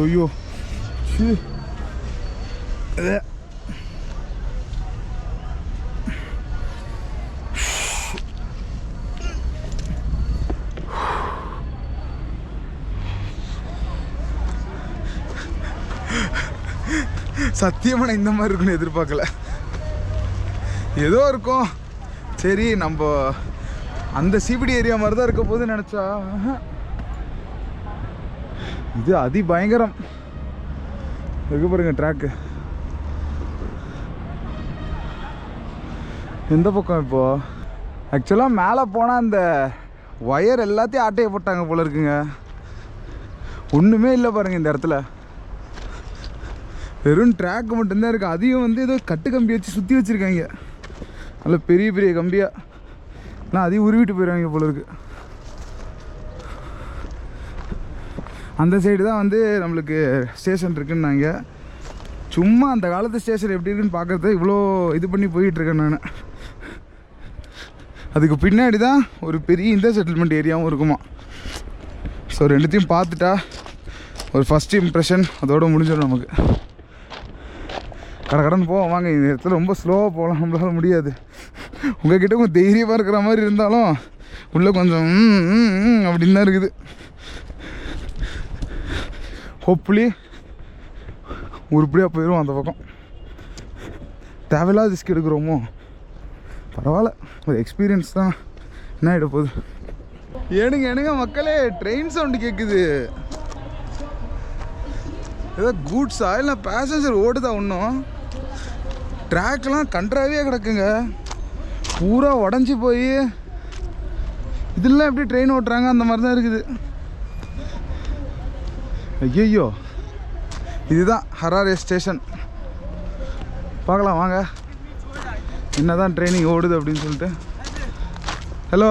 ஐயோ சத்தியமாக நான் இந்த மாதிரி இருக்குன்னு எதிர்பார்க்கல. ஏதோ இருக்கும், சரி நம்ம அந்த சிபிடி ஏரியா மாதிரி தான் இருக்க போது நினச்சா இது அதி பயங்கரம் இருக்கு பாருங்க. ட்ராக்கு எந்த பக்கம்? இப்போது ஆக்சுவலாக மேலே போனால் அந்த ஒயர் எல்லாத்தையும் ஆட்டையை போட்டாங்க போல இருக்குங்க. ஒன்றுமே இல்லை பாருங்கள் இந்த இடத்துல, வெறும் ட்ராக் மட்டும்தான் இருக்குது. அதையும் வந்து ஏதோ கட்டு கம்பி வச்சு சுற்றி வச்சுருக்காங்க, நல்ல பெரிய பெரிய கம்பியாக. ஆனால் அதையும் உருவிட்டு போயிடுவாங்க போல இருக்கு. அந்த சைடு தான் வந்து நம்மளுக்கு ஸ்டேஷன் இருக்குன்னாங்க. சும்மா அந்த காலத்து ஸ்டேஷன் எப்படி இருக்குன்னு பார்க்குறது இவ்வளோ இது பண்ணி போயிட்டுருக்கேன் நான். அதுக்கு பின்னாடி தான் ஒரு பெரிய இந்த செட்டில்மெண்ட் ஏரியாவும் இருக்குமா. ஸோ ரெண்டுத்தையும் பார்த்துட்டா ஒரு ஃபஸ்ட் இம்ப்ரெஷன் அதோடு முடிஞ்சிடும் நமக்கு. கடன் போவோம் வாங்க. இந்த இடத்துல ரொம்ப ஸ்லோவாக போகலாம், நம்மளால முடியாது. உங்கள்கிட்ட கொஞ்சம் தைரியமாக இருக்கிற மாதிரி இருந்தாலும் உள்ளே கொஞ்சம் அப்படின்னு தான் இருக்குது. ஹோப்ஃபுல்லி உருப்படியாக போயிடும் அந்த பக்கம். தேவையில்லாத ரிஸ்க் எடுக்கிறோமோ பரவாயில்ல, ஒரு எக்ஸ்பீரியன்ஸ் தான். என்ன ஆகிட போகுது? ஏனுங்க மக்களே, ட்ரெயின் சவுண்டு கேட்குது. ஏதோ கூட்ஸா இல்லை பேசஞ்சர் ஓடுதா? ஒன்றும் ட்ராக்லாம் கண்ட்ராவே கிடக்குங்க, பூரா உடஞ்சி போய். இதெல்லாம் எப்படி ட்ரெயின் ஓட்டுறாங்க அந்த மாதிரி தான் இருக்குது. ஐயோ, இதுதான் ஹராரே ஸ்டேஷன். பார்க்கலாம் வாங்க என்ன தான் ட்ரெயினிங் ஓடுது அப்படின்னு சொல்லிட்டு. Hello,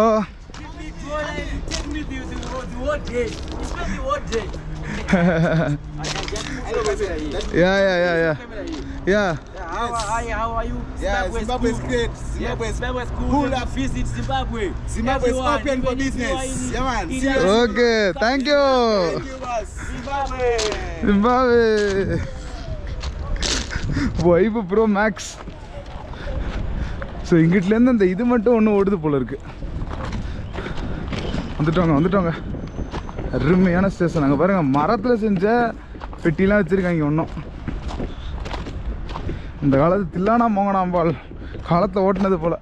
yeah. How are you? Yeah, Zimbabwe is great. Zimbabwe is cool. Visit Zimbabwe. Zimbabwe is open for business. Yeah, man. Okay, thank you. Thank you, boss. Zimbabwe. Vibe Pro Max. So இங்கிட்டலேருந்து அந்த இது மட்டும் ஒன்று ஓடுது போல இருக்கு. வந்துட்டோங்க. அருமையான ஸ்டேஷன். அங்கே பாருங்கள், மரத்தில் செஞ்ச பெட்டிலாம் வச்சுருக்காங்க. ஒன்றும் இந்த காலத்து தில்லானா மோகனாம்பால் காலத்தில் ஓட்டினது போல்.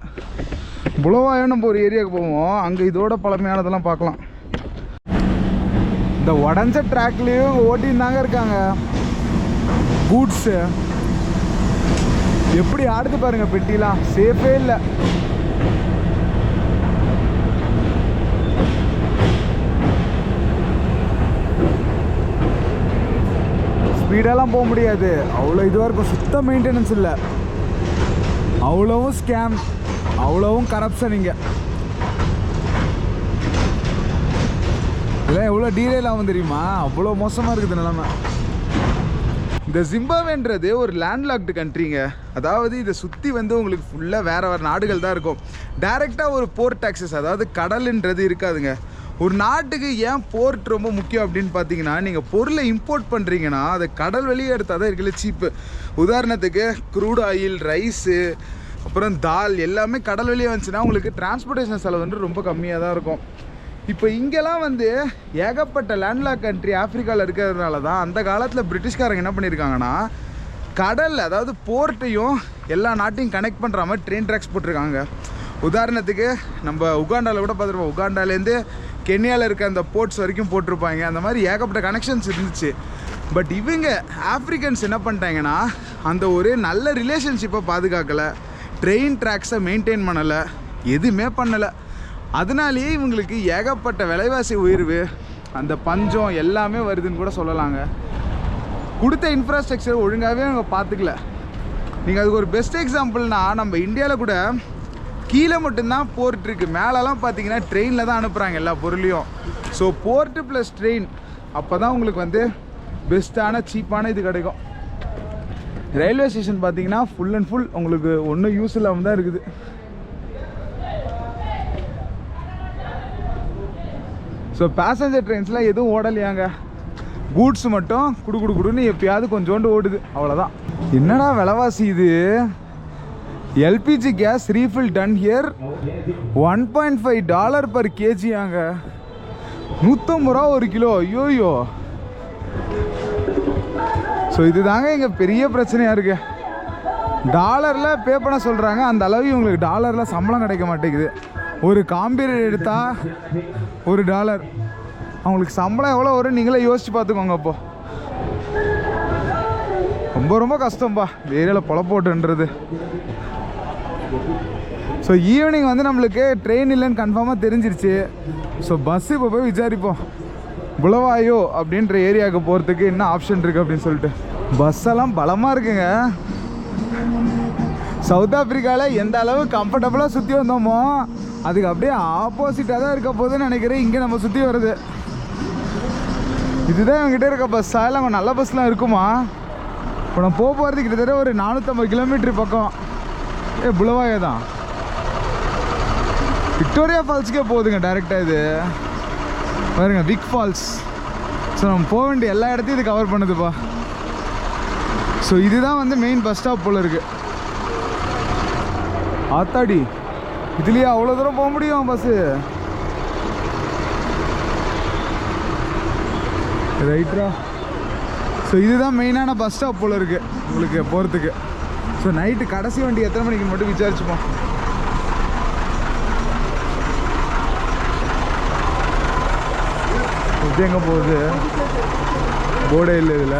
புலவாயோ நம்ம ஒரு ஏரியாவுக்கு போவோம், அங்கே இதோட பழமையானதெல்லாம் பார்க்கலாம். இந்த உடஞ்ச ட்ராக்லேயும் ஓட்டின்னு தாங்க இருக்காங்க கூட்ஸு. எப்படி ஆடுது பாருங்க பெட்டிலாம், சேஃபே இல்லை. ஸ்பீடெல்லாம் போக முடியாது, அவ்வளோ இதுவாக இருக்கும். சுத்த மெயின்டெனன்ஸ் இல்லை, அவ்வளவும் ஸ்கேம், அவ்வளவும் கரப்ஷன். இங்கே இதெல்லாம் எவ்வளோ டீடைல் ஆகும் தெரியுமா? அவ்வளோ மோசமாக இருக்குது நிலைமை. இந்த ஜிம்பாப்வேன்றது ஒரு லேண்ட்லாக்டு கண்ட்ரிங்க. அதாவது இதை சுற்றி வந்து உங்களுக்கு ஃபுல்லாக வேறு நாடுகள் தான் இருக்கும். டைரெக்டாக ஒரு போர்ட் டாக்ஸஸ், அதாவது கடல்ன்றது இருக்காதுங்க. ஒரு நாட்டுக்கு ஏன் போர்ட் ரொம்ப முக்கியம் அப்படின்னு பார்த்தீங்கன்னா, நீங்கள் பொருளை இம்போர்ட் பண்ணுறீங்கன்னா அதை கடல் வெளியே எடுத்தால் தான் இருக்கல சீப்பு. உதாரணத்துக்கு க்ரூட் ஆயில், ரைஸு, அப்புறம் தால் எல்லாமே கடல் வெளியே வந்துச்சுன்னா உங்களுக்கு டிரான்ஸ்போர்ட்டேஷன் செலவு வந்து ரொம்ப கம்மியாக தான் இருக்கும். இப்போ இங்கெல்லாம் வந்து ஏகப்பட்ட லேண்ட்லாக் கண்ட்ரி ஆஃப்ரிக்காவில் இருக்கிறதுனால தான் அந்த காலத்தில் பிரிட்டிஷ்காரங்க என்ன பண்ணியிருக்காங்கன்னா, கடல் அதாவது போர்ட்டையும் எல்லா நாட்டையும் கனெக்ட் பண்ணுற மாதிரி ட்ரெயின் ட்ராக்ஸ் போட்டிருக்காங்க. உதாரணத்துக்கு நம்ம உகாண்டாவில் கூட பார்த்துருப்போம், உகாண்டாலேருந்து கென்யாவில் இருக்க அந்த போர்ட்ஸ் வரைக்கும் போட்டிருப்பாங்க. அந்த மாதிரி ஏகப்பட்ட கனெக்ஷன்ஸ் இருந்துச்சு. பட் இவங்க ஆஃப்ரிக்கன்ஸ் என்ன பண்ணிட்டாங்கன்னா, அந்த ஒரு நல்ல ரிலேஷன்ஷிப்பை பாதுகாக்கலை, ட்ரெயின் ட்ராக்ஸை மெயின்டைன் பண்ணலை, எதுவுமே பண்ணலை. அதனாலேயே இவங்களுக்கு ஏகப்பட்ட விலைவாசி உயர்வு, அந்த பஞ்சம் எல்லாமே வருதுன்னு கூட சொல்லலாங்க. கொடுத்த இன்ஃப்ராஸ்ட்ரக்சர் ஒழுங்காகவே அவங்க பார்த்துக்கல. நீங்கள் அதுக்கு ஒரு பெஸ்ட் எக்ஸாம்பிள்னால் நம்ம இந்தியாவில் கூட கீழே மட்டும்தான் போர்ட் இருக்குது, மேலெலாம் பார்த்தீங்கன்னா ட்ரெயினில் தான் அனுப்புகிறாங்க எல்லா பொருளையும். ஸோ போர்ட்டு ப்ளஸ் ட்ரெயின் அப்போ தான் உங்களுக்கு வந்து பெஸ்ட்டான சீப்பான இது கிடைக்கும். ரயில்வே ஸ்டேஷன் பார்த்தீங்கன்னா ஃபுல் அண்ட் ஃபுல் உங்களுக்கு ஒன்றும் யூஸ் இல்லாமல் தான் இருக்குது. ஸோ பேசஞ்சர் ட்ரெயின்ஸ்லாம் எதுவும் ஓடலையாங்க, கூட்ஸ் மட்டும் குடுன்னு எப்பயாவது கொஞ்சோண்டு ஓடுது, அவ்வளோதான். என்னடா விலைவாசி இது? LPG gas refill ton here $1.5 per kg ஆங்க. 150 ரூபா ஒரு கிலோ. ஐயோயோ. ஸோ இதுதாங்க இங்கே பெரிய பிரச்சனையாக இருக்கு. டாலரில் பே பண்ண சொல்கிறாங்க, அந்த அளவு இவங்களுக்கு டாலரில் சம்பளம் கிடைக்க மாட்டேங்குது. ஒரு காம்பீரியட் எடுத்தால் $1, அவங்களுக்கு சம்பளம் எவ்வளோ வரும் நீங்களே யோசிச்சு பார்த்துக்கோங்க. அப்போ ரொம்ப கஷ்டம்பா இந்த ஏரியாவில் பொழப்போட்டுன்றது. ஸோ ஈவினிங் வந்து நம்மளுக்கு ட்ரெயின் இல்லைன்னு கன்ஃபார்மாக தெரிஞ்சிருச்சு. ஸோ பஸ்ஸு இப்போ போய் விசாரிப்போம், புலவாயோ அப்படின்ற ஏரியாவுக்கு போகிறதுக்கு என்ன ஆப்ஷன் இருக்குது அப்படின்னு சொல்லிட்டு. பஸ்ஸெல்லாம் பலமாக இருக்குங்க. சவுத் ஆஃப்ரிக்காவில் எந்த அளவு கம்ஃபர்டபுளாக சுற்றி வந்தோமோ அதுக்கு அப்படியே ஆப்போசிட்டாக தான் இருக்க போதுன்னு நினைக்கிறேன் இங்கே நம்ம சுற்றி வருது. இதுதான் இவங்ககிட்ட இருக்க பஸ்ஸா இல்லை அவங்க நல்ல பஸ்லாம் இருக்குமா? இப்போ நம்ம போகிறது கிட்டத்தட்ட ஒரு 450 கிலோமீட்டர் பக்கம். புலவாயோ தான், விக்டோரியா ஃபால்ஸுக்கே போகுதுங்க டைரெக்டாக. இது பாருங்க, பிக் ஃபால்ஸ். ஸோ நம்ம போக வேண்டிய எல்லா இடத்தையும் இது கவர் பண்ணுதுப்பா. ஸோ இதுதான் வந்து மெயின் பஸ் ஸ்டாப் போல் இருக்குது. ஆத்தாடி, இதுலேயே அவ்வளோ தூரம் போக முடியும் பஸ்ஸு? ரைட்ரா. ஸோ இதுதான் மெயினான பஸ் ஸ்டாப் போல் இருக்குது உங்களுக்கு போகிறதுக்கு. ஸோ நைட்டு கடைசி வண்டி எத்தனை மணிக்கு மட்டும் விசாரிச்சுப்போம். இது எங்கே போகுது? போர்டே இல்லை இதில்.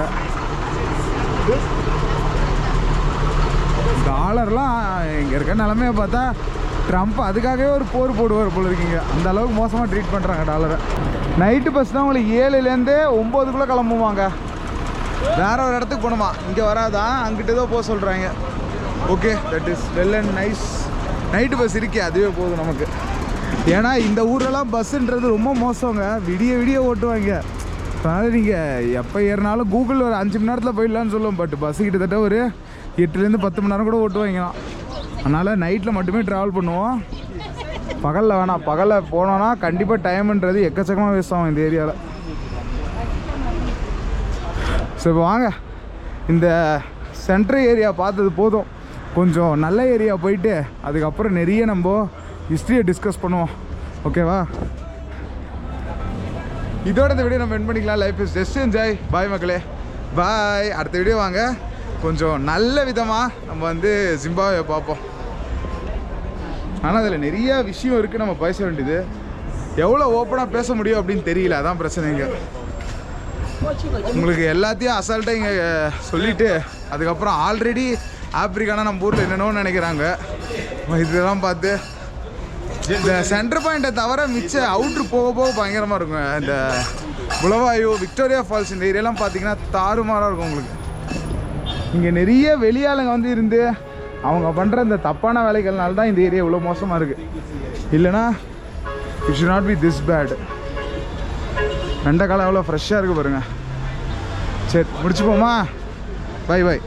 டாலர்லாம் இங்கே இருக்க நிலமையை பார்த்தா ட்ரம்ப் அதுக்காகவே ஒரு போர் போடுவார் போல இருக்கீங்க. அந்த அளவுக்கு மோசமாக ட்ரீட் பண்ணுறாங்க டாலரை. நைட்டு பஸ் தான் உங்களுக்கு 7லேருந்து 9க்குள்ளே கிளம்புவாங்க. வேற ஒரு இடத்துக்கு போகணுமா, இங்கே வராதான், அங்கிட்ட தான் போக சொல்கிறாங்க. Okay, that is well and nice. Night bus இருக்கே, அதுவே போதும் நமக்கு. ஏன்னா இந்த ஊரெல்லாம் பஸ்ஸுன்றது ரொம்ப மோசங்க, விடிய ஓட்டுவாங்க. அதனால் நீங்கள் எப்போ ஏறினாலும் கூகுள் ஒரு 5 மணி நேரத்தில் போயிடலான்னு சொல்லுவோம். பட் பஸ்ஸு கிட்டத்தட்ட ஒரு 8லேருந்து 10 மணி நேரம் கூட ஓட்டுவாங்களாம். அதனால் நைட்டில் மட்டுமே ட்ராவல் பண்ணுவோம், பகலில் வேணாம். பகலில் போனோன்னா கண்டிப்பாக டைமுன்றது எக்கச்சக்கமாக வேஸ்ட் ஆகும் இந்த ஏரியாவில். ஸோ இப்போ வாங்க, இந்த சென்ட்ரல் ஏரியா பார்த்தது போதும், கொஞ்சம் நல்ல ஏரியா போயிட்டு அதுக்கப்புறம் நிறைய நம்ம ஹிஸ்ட்ரியை டிஸ்கஸ் பண்ணுவோம். ஓகேவா? இதோட இந்த வீடியோ நம்ம எண்ட் பண்ணிக்கலாம். Life is just enjoy. Bye மக்களே, பாய். அடுத்த வீடியோ வாங்க, கொஞ்சம் நல்ல விதமாக நம்ம வந்து ஜிம்பாப்வே பார்ப்போம். ஆனால் அதில் நிறைய விஷயம் இருக்குது நம்ம பேச வேண்டியது. எவ்வளோ ஓப்பனாக பேச முடியும் அப்படின்னு தெரியல, அதான் பிரச்சனைங்க. உங்களுக்கு எல்லாத்தையும் அசால்ட்டாக இங்கே சொல்லிவிட்டு அதுக்கப்புறம் ஆல்ரெடி ஆப்ரிக்கானா நம்ம ஊரில் என்னென்னோ நினைக்கிறாங்க. இதெல்லாம் பார்த்து இந்த சென்டர் பாயிண்ட்டை தவிர மிச்ச அவுட்ரு போக பயங்கரமாக இருக்கும். இந்த புலவாயோ, விக்டோரியா ஃபால்ஸ், இந்த ஏரியாலாம் பார்த்தீங்கன்னா தாறுமாறாக இருக்கும் உங்களுக்கு. இங்கே நிறைய வெளியாளுங்க வந்து இருந்து அவங்க பண்ணுற இந்த தப்பான வேலைகள்னால தான் இந்த ஏரியா இவ்வளோ மோசமாக இருக்குது. இல்லைனா it should not be this bad. வெண்டைக்காலம் எவ்வளோ ஃப்ரெஷ்ஷாக இருக்குது பாருங்கள். சரி, முடிச்சுப்போமா? பை.